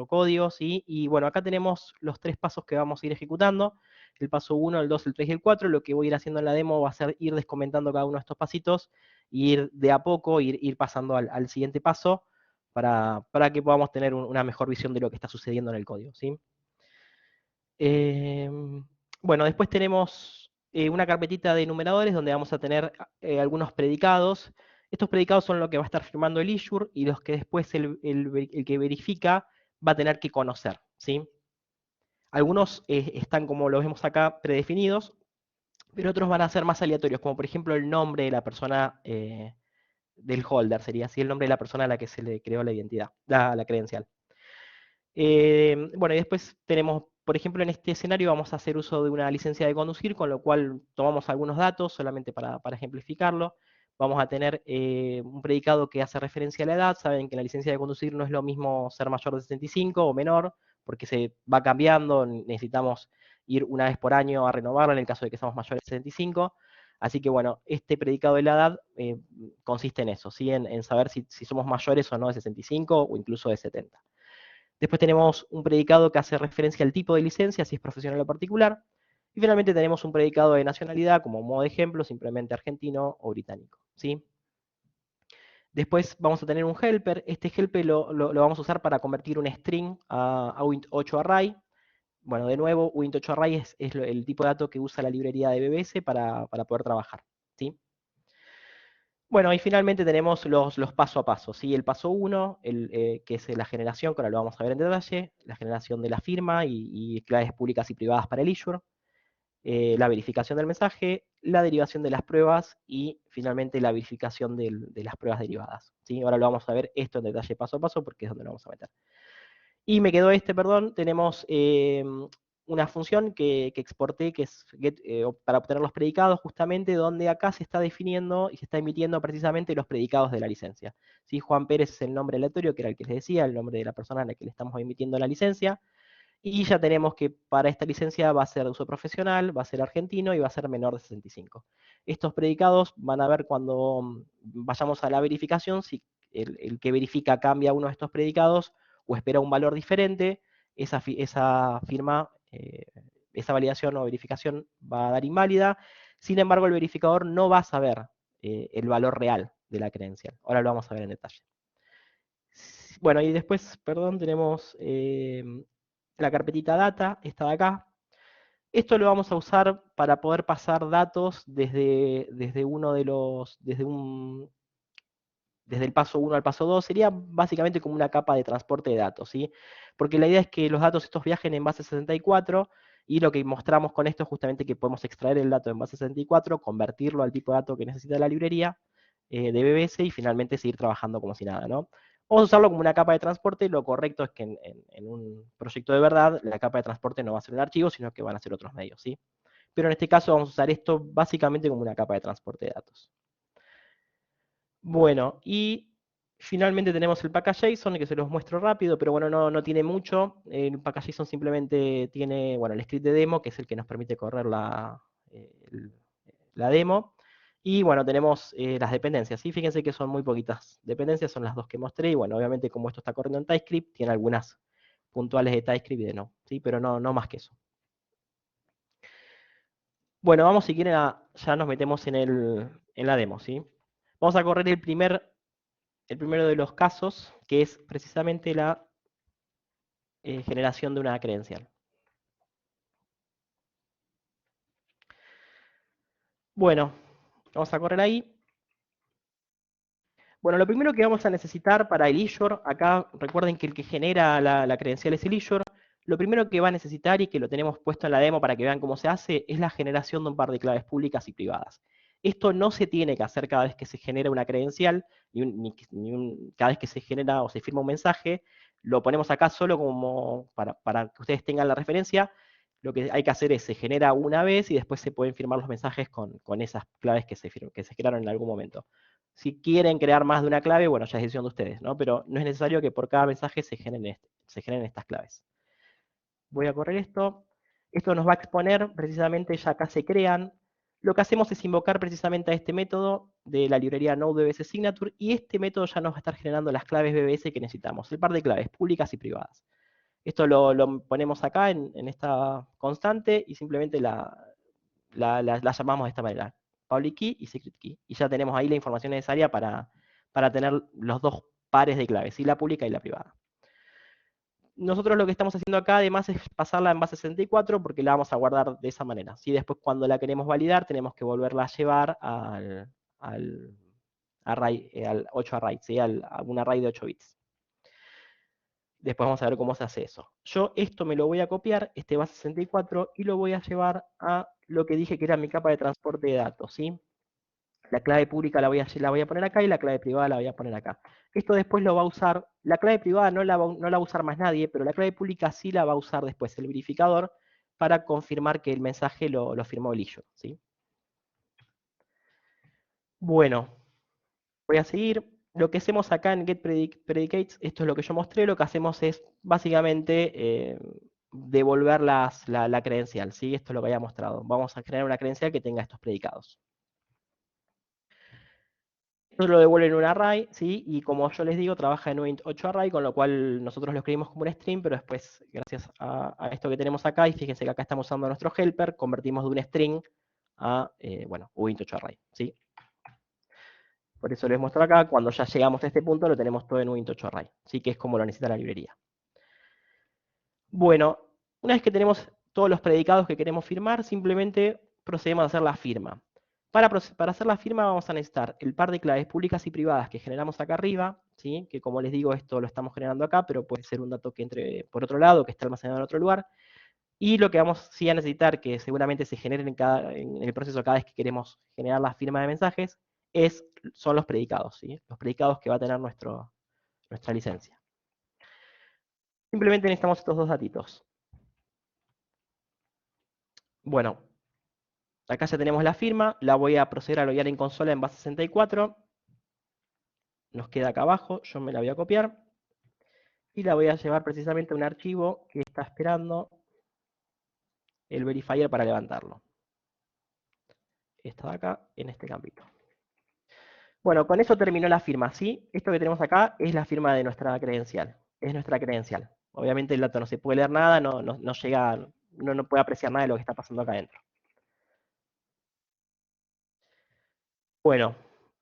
[SPEAKER 2] código, ¿sí? Y bueno, acá tenemos los 3 pasos que vamos a ir ejecutando. El paso 1, el 2, el 3 y el 4. Lo que voy a ir haciendo en la demo va a ser ir descomentando cada uno de estos pasitos y ir de a poco, ir pasando al siguiente paso para que podamos tener una mejor visión de lo que está sucediendo en el código, ¿sí? Bueno, después tenemos una carpetita de enumeradores donde vamos a tener algunos predicados. Estos predicados son lo que va a estar firmando el issue y los que después el que verifica va a tener que conocer, ¿sí? Algunos están, como lo vemos acá, predefinidos, pero otros van a ser más aleatorios, como por ejemplo el nombre de la persona del holder, sería así el nombre de la persona a la que se le creó la identidad, la credencial. Bueno, y después tenemos, por ejemplo, en este escenario vamos a hacer uso de una licencia de conducir, con lo cual tomamos algunos datos solamente para ejemplificarlo. Vamos a tener un predicado que hace referencia a la edad. Saben que en la licencia de conducir no es lo mismo ser mayor de 65 o menor, porque se va cambiando, necesitamos ir una vez por año a renovarlo en el caso de que seamos mayores de 65. Así que bueno, este predicado de la edad consiste en eso, ¿sí? En saber si somos mayores o no de 65 o incluso de 70. Después tenemos un predicado que hace referencia al tipo de licencia, si es profesional o particular. Y finalmente tenemos un predicado de nacionalidad, como modo de ejemplo, simplemente argentino o británico, ¿sí? Después vamos a tener un helper. Este helper lo vamos a usar para convertir un string a uint8array. Bueno, de nuevo, uint8array es el tipo de dato que usa la librería de BBS para poder trabajar, ¿sí? Bueno, y finalmente tenemos los paso a paso, ¿sí? El paso 1, que es la generación, que ahora lo vamos a ver en detalle, la generación de la firma y claves públicas y privadas para el issuer, la verificación del mensaje, la derivación de las pruebas y finalmente la verificación de las pruebas derivadas, ¿sí? Ahora lo vamos a ver esto en detalle paso a paso porque es donde lo vamos a meter. Y me quedó perdón, tenemos una función que exporté, que es get, para obtener los predicados, justamente donde acá se está definiendo y se está emitiendo precisamente los predicados de la licencia. ¿Sí? Juan Pérez es el nombre aleatorio, que era el que les decía, el nombre de la persona a la que le estamos emitiendo la licencia. Y ya tenemos que para esta licencia va a ser de uso profesional, va a ser argentino y va a ser menor de 65. Estos predicados van a ver cuando vayamos a la verificación, si el que verifica cambia uno de estos predicados o espera un valor diferente, esa firma, esa validación o verificación va a dar inválida. Sin embargo, el verificador no va a saber el valor real de la credencial. Ahora lo vamos a ver en detalle. Bueno, y después, perdón, tenemos la carpetita data, esta de acá. Esto lo vamos a usar para poder pasar datos desde uno de los, desde el paso 1 al paso 2, sería básicamente como una capa de transporte de datos, ¿sí? Porque la idea es que los datos estos viajen en base 64, y lo que mostramos con esto es justamente que podemos extraer el dato en base 64, convertirlo al tipo de dato que necesita la librería de BBS y finalmente seguir trabajando como si nada, ¿no? Vamos a usarlo como una capa de transporte. Lo correcto es que en un proyecto de verdad la capa de transporte no va a ser un archivo, sino que van a ser otros medios, ¿sí? Pero en este caso vamos a usar esto básicamente como una capa de transporte de datos. Bueno, y finalmente tenemos el package.json, que se los muestro rápido, pero bueno, no tiene mucho. El package.json simplemente tiene, bueno, el script de demo, que es el que nos permite correr la demo. Y bueno, tenemos las dependencias, ¿sí? Fíjense que son muy poquitas dependencias, son las dos que mostré, y bueno, obviamente como esto está corriendo en TypeScript, tiene algunas puntuales de TypeScript y de no, ¿sí? Pero no más que eso. Bueno, vamos si quieren ya nos metemos en la demo, ¿sí? Vamos a correr el primero de los casos, que es precisamente la generación de una credencial. Bueno, vamos a correr ahí. Bueno, lo primero que vamos a necesitar para el Azure, acá recuerden que el que genera la credencial es el Azure. Lo primero que va a necesitar, y que lo tenemos puesto en la demo para que vean cómo se hace, es la generación de un par de claves públicas y privadas. Esto no se tiene que hacer cada vez que se genera una credencial, cada vez que se genera o se firma un mensaje. Lo ponemos acá solo como para que ustedes tengan la referencia. Lo que hay que hacer es, se genera una vez y después se pueden firmar los mensajes con esas claves que se generaron en algún momento. Si quieren crear más de una clave, bueno, ya es decisión de ustedes, ¿no? Pero no es necesario que por cada mensaje se generen estas claves. Voy a correr esto. Esto nos va a exponer, precisamente ya acá se crean. Lo que hacemos es invocar precisamente a este método de la librería Node BBS Signature, y este método ya nos va a estar generando las claves BBS que necesitamos, el par de claves públicas y privadas. Esto lo ponemos acá en esta constante y simplemente la llamamos de esta manera: public key y secret key. Y ya tenemos ahí la información necesaria para tener los dos pares de claves, ¿sí? La pública y la privada. Nosotros lo que estamos haciendo acá además es pasarla en base 64, porque la vamos a guardar de esa manera, ¿sí? Después, cuando la queremos validar, tenemos que volverla a llevar al 8 array, ¿sí? A un array de 8 bits. Después vamos a ver cómo se hace eso. Yo esto me lo voy a copiar, este base 64, y lo voy a llevar a lo que dije que era mi capa de transporte de datos, ¿sí? La clave pública la voy a poner acá y la clave privada la voy a poner acá. Esto después lo va a usar, la clave privada no la va a usar más nadie, pero la clave pública sí la va a usar después el verificador para confirmar que el mensaje lo firmó el Azure, ¿sí? Bueno, voy a seguir. Lo que hacemos acá en getPredicates, esto es lo que yo mostré, lo que hacemos es básicamente devolver la credencial, ¿sí? Esto es lo que había mostrado. Vamos a crear una credencial que tenga estos predicados. Esto lo devuelve en un array, ¿sí? Y como yo les digo, trabaja en un int 8 array, con lo cual nosotros lo escribimos como un string, pero después, gracias a esto que tenemos acá, y fíjense que acá estamos usando nuestro helper, convertimos de un string a, bueno, uint 8 array, ¿sí? Por eso les muestro acá, cuando ya llegamos a este punto, lo tenemos todo en un int 8 array, ¿sí? Que es como lo necesita la librería. Bueno, una vez que tenemos todos los predicados que queremos firmar, simplemente procedemos a hacer la firma. Para hacer la firma vamos a necesitar el par de claves públicas y privadas que generamos acá arriba, ¿sí? Que como les digo, esto lo estamos generando acá, pero puede ser un dato que entre por otro lado, que está almacenado en otro lugar. Y lo que vamos sí a necesitar, que seguramente se generen en el proceso cada vez que queremos generar la firma de mensajes, son los predicados, ¿sí? Los predicados que va a tener nuestra licencia. Simplemente necesitamos estos dos datitos. Bueno, acá ya tenemos la firma, la voy a proceder a loguear en consola en base 64. Nos queda acá abajo, yo me la voy a copiar y la voy a llevar precisamente a un archivo que está esperando el verifier para levantarlo. Está de acá, en este campito. Bueno, con eso terminó la firma, ¿sí? Esto que tenemos acá es la firma de nuestra credencial. es nuestra credencial. Obviamente el dato no se puede leer nada, no llega, no puede apreciar nada de lo que está pasando acá adentro. Bueno,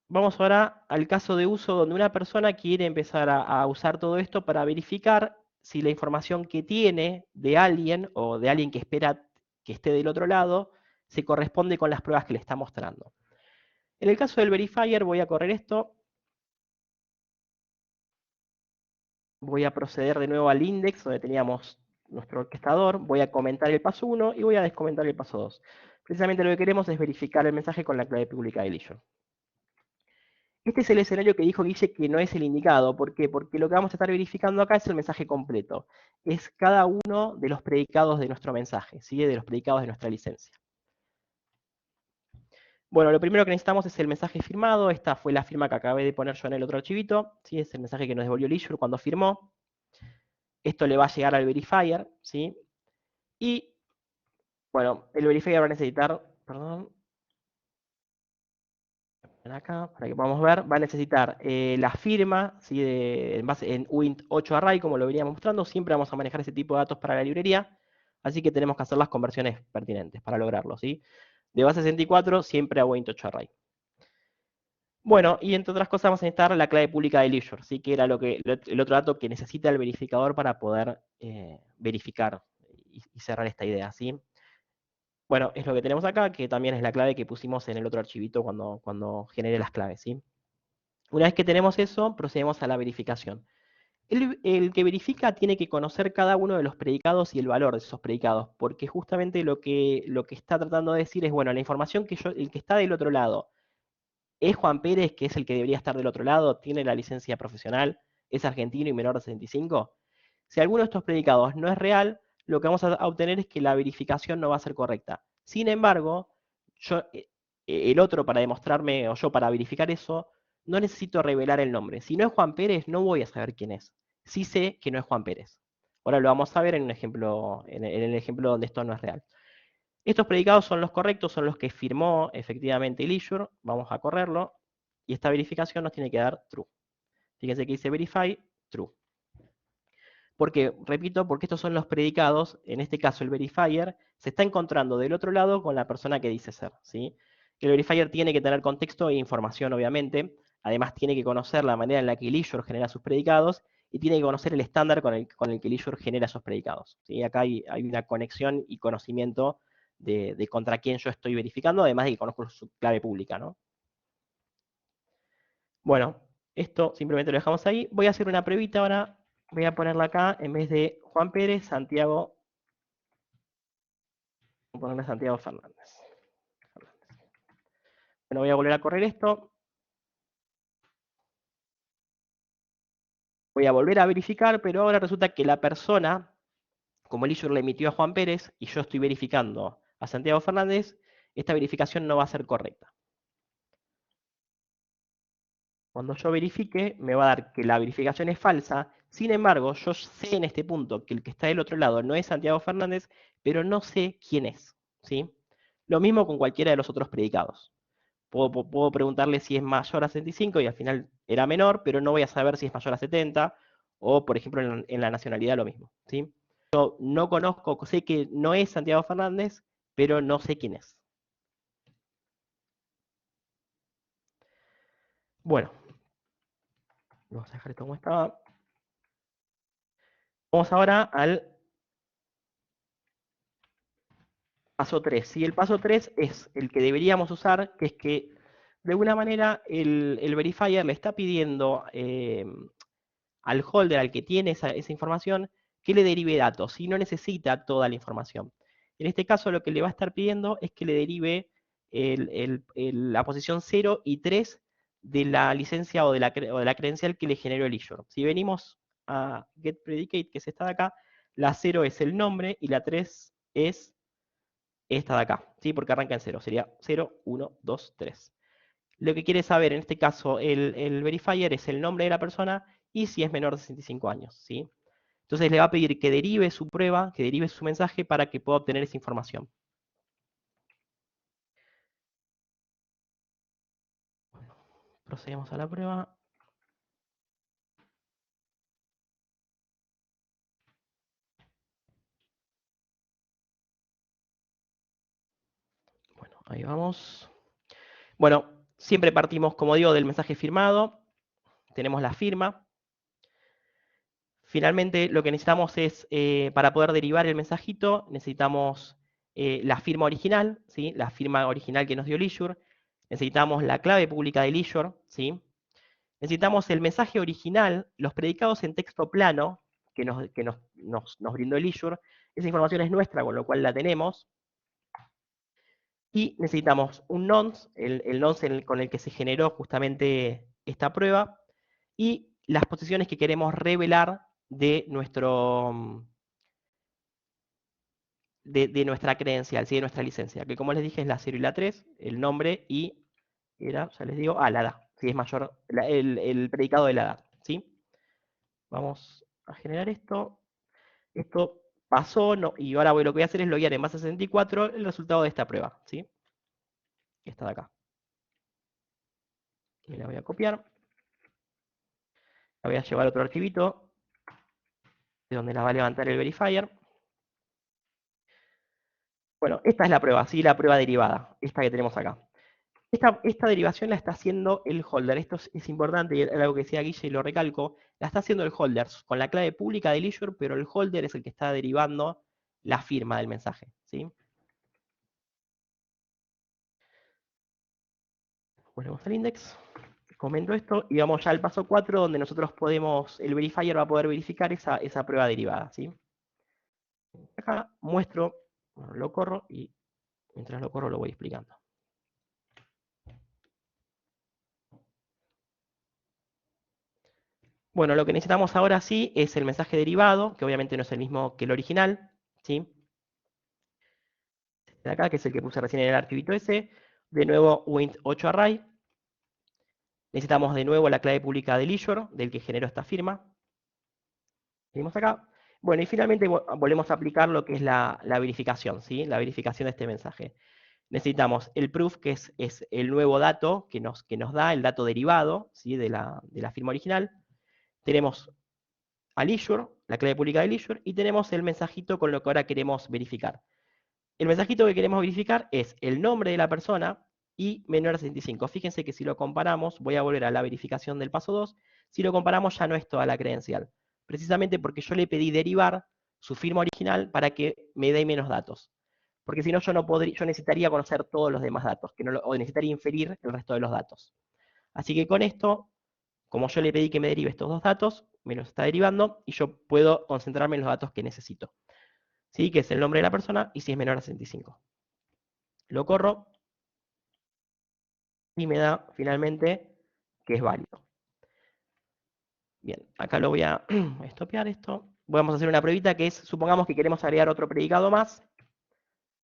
[SPEAKER 2] vamos ahora al caso de uso donde una persona quiere empezar a usar todo esto para verificar si la información que tiene de alguien o de alguien que espera que esté del otro lado se corresponde con las pruebas que le está mostrando. En el caso del verifier voy a correr esto, voy a proceder de nuevo al index donde teníamos nuestro orquestador, voy a comentar el paso 1 y voy a descomentar el paso 2. Precisamente lo que queremos es verificar el mensaje con la clave pública de Leisure. Este es el escenario que dijo Guille que no es el indicado. ¿Por qué? Porque lo que vamos a estar verificando acá es el mensaje completo. Es cada uno de los predicados de nuestro mensaje, ¿sí? De los predicados de nuestra licencia. Bueno, lo primero que necesitamos es el mensaje firmado. Esta fue la firma que acabé de poner yo en el otro archivito. ¿Sí? Es el mensaje que nos devolvió Leisure cuando firmó. Esto le va a llegar al verifier, ¿sí? Y, bueno, el verifier va a necesitar, perdón, acá, para que podamos ver, va a necesitar la firma, ¿sí? En base en uint8 array, como lo veníamos mostrando. Siempre vamos a manejar ese tipo de datos para la librería, así que tenemos que hacer las conversiones pertinentes para lograrlo, ¿sí? De base 64 siempre a uint8 array. Bueno, y entre otras cosas vamos a necesitar la clave pública de Leisure, ¿sí? Que era el otro dato que necesita el verificador para poder verificar y cerrar esta idea, ¿sí? Bueno, es lo que tenemos acá, que también es la clave que pusimos en el otro archivito cuando generé las claves, ¿sí? Una vez que tenemos eso, procedemos a la verificación. El que verifica tiene que conocer cada uno de los predicados y el valor de esos predicados, porque justamente lo que está tratando de decir es, bueno, la información el que está del otro lado, ¿es Juan Pérez, que es el que debería estar del otro lado? ¿Tiene la licencia profesional? ¿Es argentino y menor de 65? Si alguno de estos predicados no es real, lo que vamos a obtener es que la verificación no va a ser correcta. Sin embargo, yo, el otro para demostrarme, o yo para verificar eso, no necesito revelar el nombre. Si no es Juan Pérez, no voy a saber quién es. Sí sé que no es Juan Pérez. Ahora lo vamos a ver en un ejemplo, en el ejemplo donde esto no es real. Estos predicados son los correctos, son los que firmó efectivamente Leisure. Vamos a correrlo. Y esta verificación nos tiene que dar true. Fíjense que dice verify, true. ¿Por qué? Repito, porque estos son los predicados, en este caso el verifier, se está encontrando del otro lado con la persona que dice ser, ¿sí? El verifier tiene que tener contexto e información, obviamente, además tiene que conocer la manera en la que Leisure genera sus predicados, y tiene que conocer el estándar con el que Leisure genera esos predicados, ¿sí? Acá hay una conexión y conocimiento de contra quién yo estoy verificando, además de que conozco su clave pública, ¿no? Bueno, esto simplemente lo dejamos ahí. Voy a hacer una pruebita ahora. Voy a ponerla acá en vez de Juan Pérez, Santiago. Voy a ponerle Santiago Fernández. Bueno, voy a volver a correr esto. Voy a volver a verificar, pero ahora resulta que la persona, como el issue le emitió a Juan Pérez y yo estoy verificando a Santiago Fernández, esta verificación no va a ser correcta. Cuando yo verifique, me va a dar que la verificación es falsa. Sin embargo, yo sé en este punto que el que está del otro lado no es Santiago Fernández, pero no sé quién es, ¿sí? Lo mismo con cualquiera de los otros predicados. Puedo preguntarle si es mayor a 65 y al final era menor, pero no voy a saber si es mayor a 70, o por ejemplo en la nacionalidad lo mismo, ¿sí? Yo no conozco, sé que no es Santiago Fernández, pero no sé quién es. Bueno, vamos a dejar esto como estaba. Vamos ahora al paso 3. ¿Sí? El paso 3 es el que deberíamos usar, que es que de alguna manera el verifier le está pidiendo al holder, al que tiene esa información, que le derive datos, y no necesita toda la información. En este caso lo que le va a estar pidiendo es que le derive la posición 0 y 3 de la licencia o de la credencial que le generó el issue. Si venimos a getPredicate, que es esta de acá, la 0 es el nombre y la 3 es esta de acá, ¿sí? Porque arranca en 0, sería 0, 1, 2, 3. Lo que quiere saber, en este caso, el verifier es el nombre de la persona y si es menor de 65 años, ¿sí? Entonces le va a pedir que derive su prueba, que derive su mensaje para que pueda obtener esa información. Bueno, procedemos a la prueba. Ahí vamos. Bueno, siempre partimos, como digo, del mensaje firmado. Tenemos la firma. Finalmente, lo que necesitamos es, para poder derivar el mensajito, necesitamos la firma original, ¿sí? La firma original que nos dio Leisure. Necesitamos la clave pública de Leisure, ¿sí? Necesitamos el mensaje original, los predicados en texto plano que nos brindó Leisure. Esa información es nuestra, con lo cual la tenemos. Y necesitamos un nonce, el nonce con el que se generó justamente esta prueba, y las posiciones que queremos revelar de de nuestra credencial, ¿sí? De nuestra licencia, que como les dije es la 0 y la 3, el nombre y era, ya les digo, la edad, si es mayor, el predicado de la edad, ¿sí? Vamos a generar esto. Esto pasó, no, y ahora lo que voy a hacer es loguear en base 64 el resultado de esta prueba, ¿sí? Esta de acá. Me la voy a copiar. La voy a llevar a otro archivito, de donde la va a levantar el verifier. Bueno, esta es la prueba, ¿sí? La prueba derivada, esta que tenemos acá. Esta derivación la está haciendo el holder. Esto es importante, y era algo que decía Guille y lo recalco. La está haciendo el holder con la clave pública de Leisure, pero el holder es el que está derivando la firma del mensaje, ¿sí? Volvemos al index. Comento esto y vamos ya al paso 4, donde nosotros podemos, el verifier va a poder verificar esa prueba derivada, ¿sí? Acá muestro, bueno, lo corro y mientras lo corro lo voy explicando. Bueno, lo que necesitamos ahora sí es el mensaje derivado, que obviamente no es el mismo que el original, ¿sí? De acá, que es el que puse recién en el archivito ese. De nuevo, Wint8Array. Necesitamos de nuevo la clave pública de Leisure, del que generó esta firma. Seguimos acá. Bueno, y finalmente volvemos a aplicar lo que es la verificación, ¿sí? La verificación de este mensaje. Necesitamos el proof, que es el nuevo dato que nos da el dato derivado, ¿sí? de la firma original. Tenemos a Leisure, la clave pública de Leisure, y tenemos el mensajito con lo que ahora queremos verificar. El mensajito que queremos verificar es el nombre de la persona y menor a 65. Fíjense que si lo comparamos, voy a volver a la verificación del paso 2, si lo comparamos ya no es toda la credencial, precisamente porque yo le pedí derivar su firma original para que me dé menos datos. Porque si no, yo necesitaría conocer todos los demás datos, o necesitaría inferir el resto de los datos. Así que con esto, como yo le pedí que me derive estos dos datos, me los está derivando y yo puedo concentrarme en los datos que necesito. ¿Sí? Que es el nombre de la persona y si es menor a 65. Lo corro y me da finalmente que es válido. Bien, acá lo voy a estopear esto. Vamos a hacer una pruebita que es, supongamos que queremos agregar otro predicado más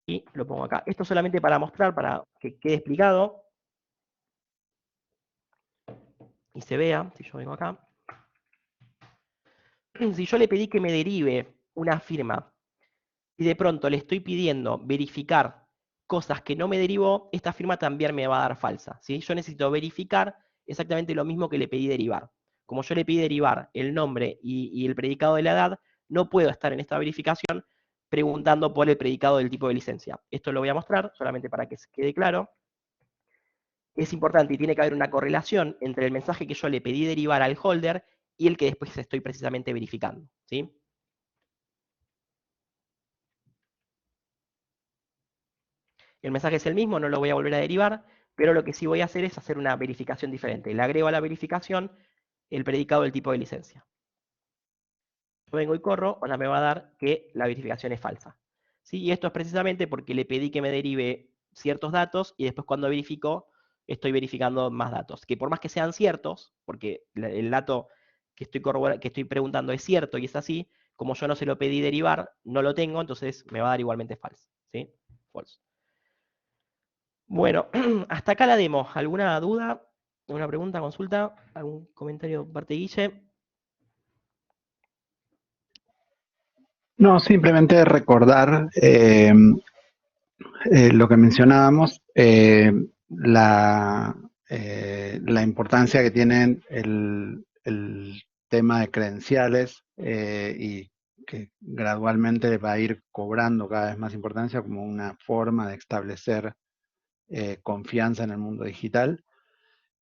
[SPEAKER 2] y lo pongo acá. Esto solamente para mostrar, para que quede explicado y se vea, si yo vengo acá. Si yo le pedí que me derive una firma y de pronto le estoy pidiendo verificar cosas que no me derivó, esta firma también me va a dar falsa, ¿sí? Yo necesito verificar exactamente lo mismo que le pedí derivar. Como yo le pedí derivar el nombre y el predicado de la edad, no puedo estar en esta verificación preguntando por el predicado del tipo de licencia. Esto lo voy a mostrar solamente para que se quede claro. Es importante y tiene que haber una correlación entre el mensaje que yo le pedí derivar al holder y el que después estoy precisamente verificando, ¿sí? El mensaje es el mismo, no lo voy a volver a derivar, pero lo que sí voy a hacer es hacer una verificación diferente. Le agrego a la verificación el predicado del tipo de licencia. Yo vengo y corro, ahora me va a dar que la verificación es falsa. ¿Sí? Y esto es precisamente porque le pedí que me derive ciertos datos y después cuando verifico, estoy verificando más datos. Que por más que sean ciertos, porque el dato que estoy preguntando es cierto y es así, como yo no se lo pedí derivar, no lo tengo, entonces me va a dar igualmente false. ¿Sí? False. Bueno, hasta acá la demo. ¿Alguna duda? ¿Alguna pregunta, consulta? ¿Algún comentario por parte de Guille?
[SPEAKER 1] No, simplemente recordar lo que mencionábamos, la importancia que tienen el tema de credenciales y que gradualmente va a ir cobrando cada vez más importancia como una forma de establecer confianza en el mundo digital.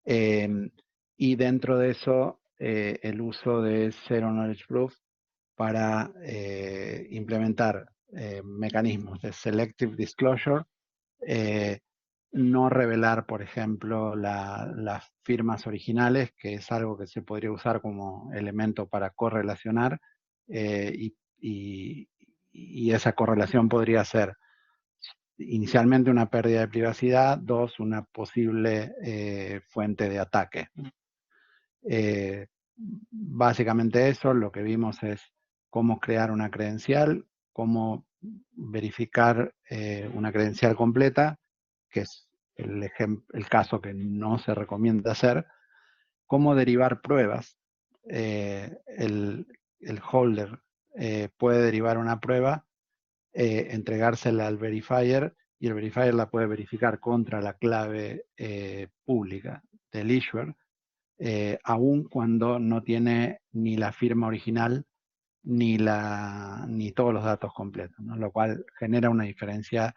[SPEAKER 1] Y dentro de eso, el uso de Zero Knowledge Proof para implementar mecanismos de selective disclosure, no revelar, por ejemplo, las firmas originales, que es algo que se podría usar como elemento para correlacionar, y esa correlación podría ser inicialmente una pérdida de privacidad, dos, una posible fuente de ataque. Básicamente eso, lo que vimos es cómo crear una credencial, cómo verificar una credencial completa, que es el caso que no se recomienda hacer, cómo derivar pruebas. El holder puede derivar una prueba, entregársela al verifier, y el verifier la puede verificar contra la clave pública del issuer, aun cuando no tiene ni la firma original ni todos los datos completos, ¿no? Lo cual genera una diferencia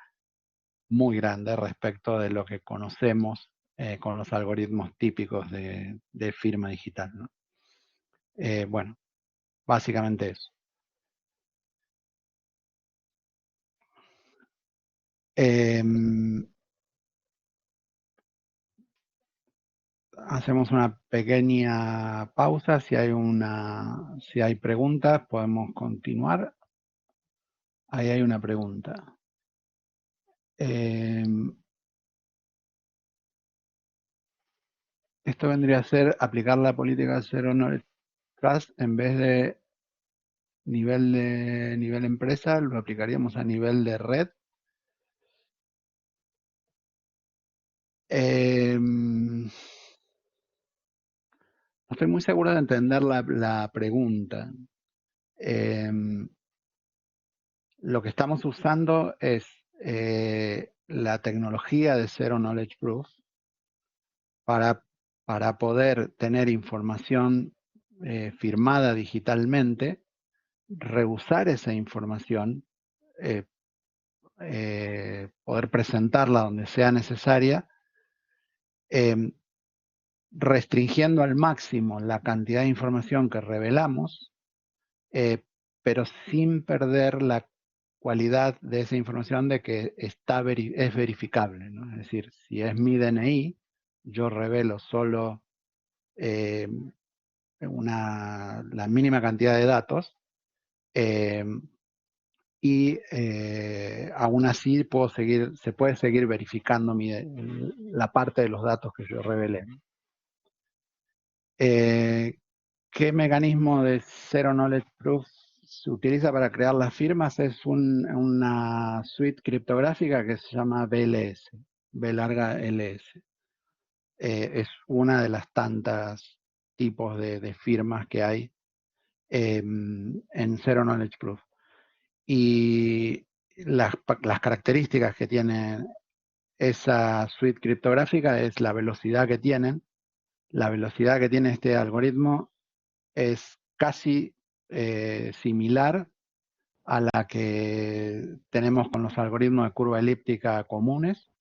[SPEAKER 1] muy grande respecto de lo que conocemos con los algoritmos típicos de firma digital, ¿no? Bueno, básicamente eso. Hacemos una pequeña pausa. Si hay preguntas, podemos continuar. Ahí hay una pregunta. Esto vendría a ser aplicar la política Zero Knowledge Trust en vez de nivel empresa, lo aplicaríamos a nivel de red. No estoy muy seguro de entender la pregunta. Lo que estamos usando es la tecnología de Zero Knowledge Proof para poder tener información firmada digitalmente, reusar esa información, poder presentarla donde sea necesaria, restringiendo al máximo la cantidad de información que revelamos, pero sin perder la cualidad de esa información de que es verificable, ¿no? Es decir, si es mi DNI, yo revelo solo la mínima cantidad de datos, y aún así se puede seguir verificando la parte de los datos que yo revelé. ¿Qué mecanismo de Zero Knowledge Proof se utiliza para crear las firmas? Es una suite criptográfica que se llama BLS, B larga LS. Es una de las tantas tipos de firmas que hay en Zero Knowledge Proof. Y las características que tiene esa suite criptográfica es la velocidad que tienen. La velocidad que tiene este algoritmo es casi similar a la que tenemos con los algoritmos de curva elíptica comunes.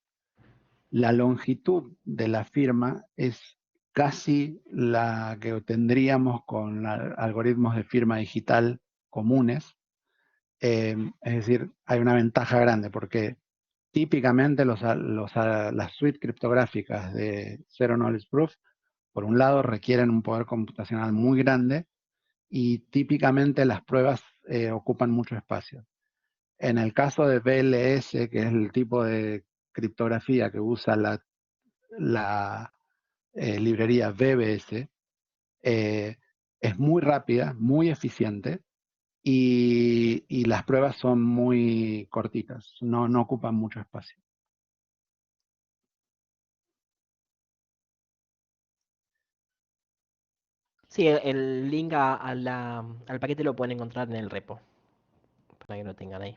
[SPEAKER 1] La longitud de la firma es casi la que tendríamos con algoritmos de firma digital comunes. Es decir, hay una ventaja grande porque típicamente las suites criptográficas de Zero Knowledge Proof, por un lado, requieren un poder computacional muy grande y típicamente las pruebas ocupan mucho espacio. En el caso de BLS, que es el tipo de criptografía que usa la librería BBS, es muy rápida, muy eficiente, y las pruebas son muy cortitas, no ocupan mucho espacio.
[SPEAKER 2] Sí, el link al paquete lo pueden encontrar en el repo, para que lo tengan ahí.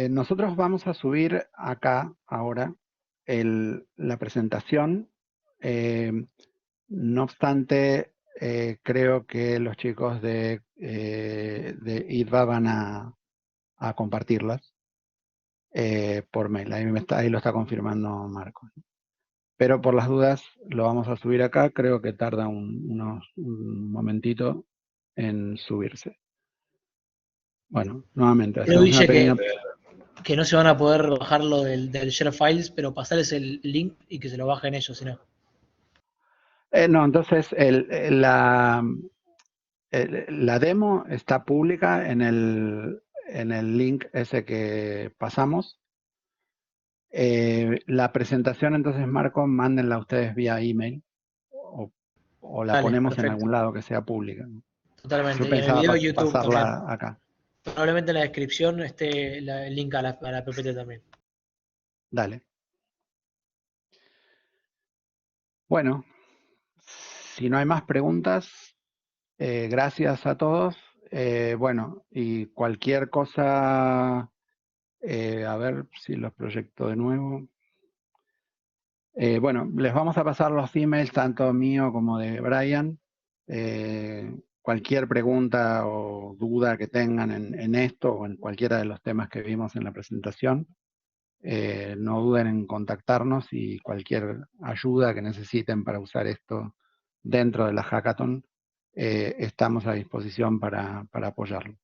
[SPEAKER 1] Nosotros vamos a subir acá ahora la presentación. No obstante, creo que los chicos de IDVA van a compartirlas por mail. Ahí lo está confirmando Marco. Pero por las dudas lo vamos a subir acá. Creo que tarda un momentito en subirse. Bueno, nuevamente
[SPEAKER 3] Creo,
[SPEAKER 1] hacemos una
[SPEAKER 3] Guille,
[SPEAKER 1] pequeña...
[SPEAKER 3] que no se van a poder bajar lo del share files, pero pasarles el link y que se lo bajen ellos, si no.
[SPEAKER 1] no, entonces la demo está pública en el link ese que pasamos. La presentación, entonces, Marco, mándenla ustedes vía email o la
[SPEAKER 3] Dale,
[SPEAKER 1] ponemos en
[SPEAKER 3] perfecto.
[SPEAKER 1] algún lado que sea pública.
[SPEAKER 3] Totalmente.
[SPEAKER 1] Yo
[SPEAKER 3] Y en el
[SPEAKER 1] pensaba
[SPEAKER 3] video de YouTube
[SPEAKER 1] pasarla
[SPEAKER 3] también.
[SPEAKER 1] acá.
[SPEAKER 3] Probablemente en la descripción esté el link a la PPT también.
[SPEAKER 1] Dale. Bueno, si no hay más preguntas, gracias a todos. Bueno, y cualquier cosa, a ver si los proyecto de nuevo. Bueno, les vamos a pasar los emails, tanto mío como de Brian. Cualquier pregunta o duda que tengan en esto o en cualquiera de los temas que vimos en la presentación, no duden en contactarnos, y cualquier ayuda que necesiten para usar esto dentro de la hackathon, estamos a disposición para apoyarlo.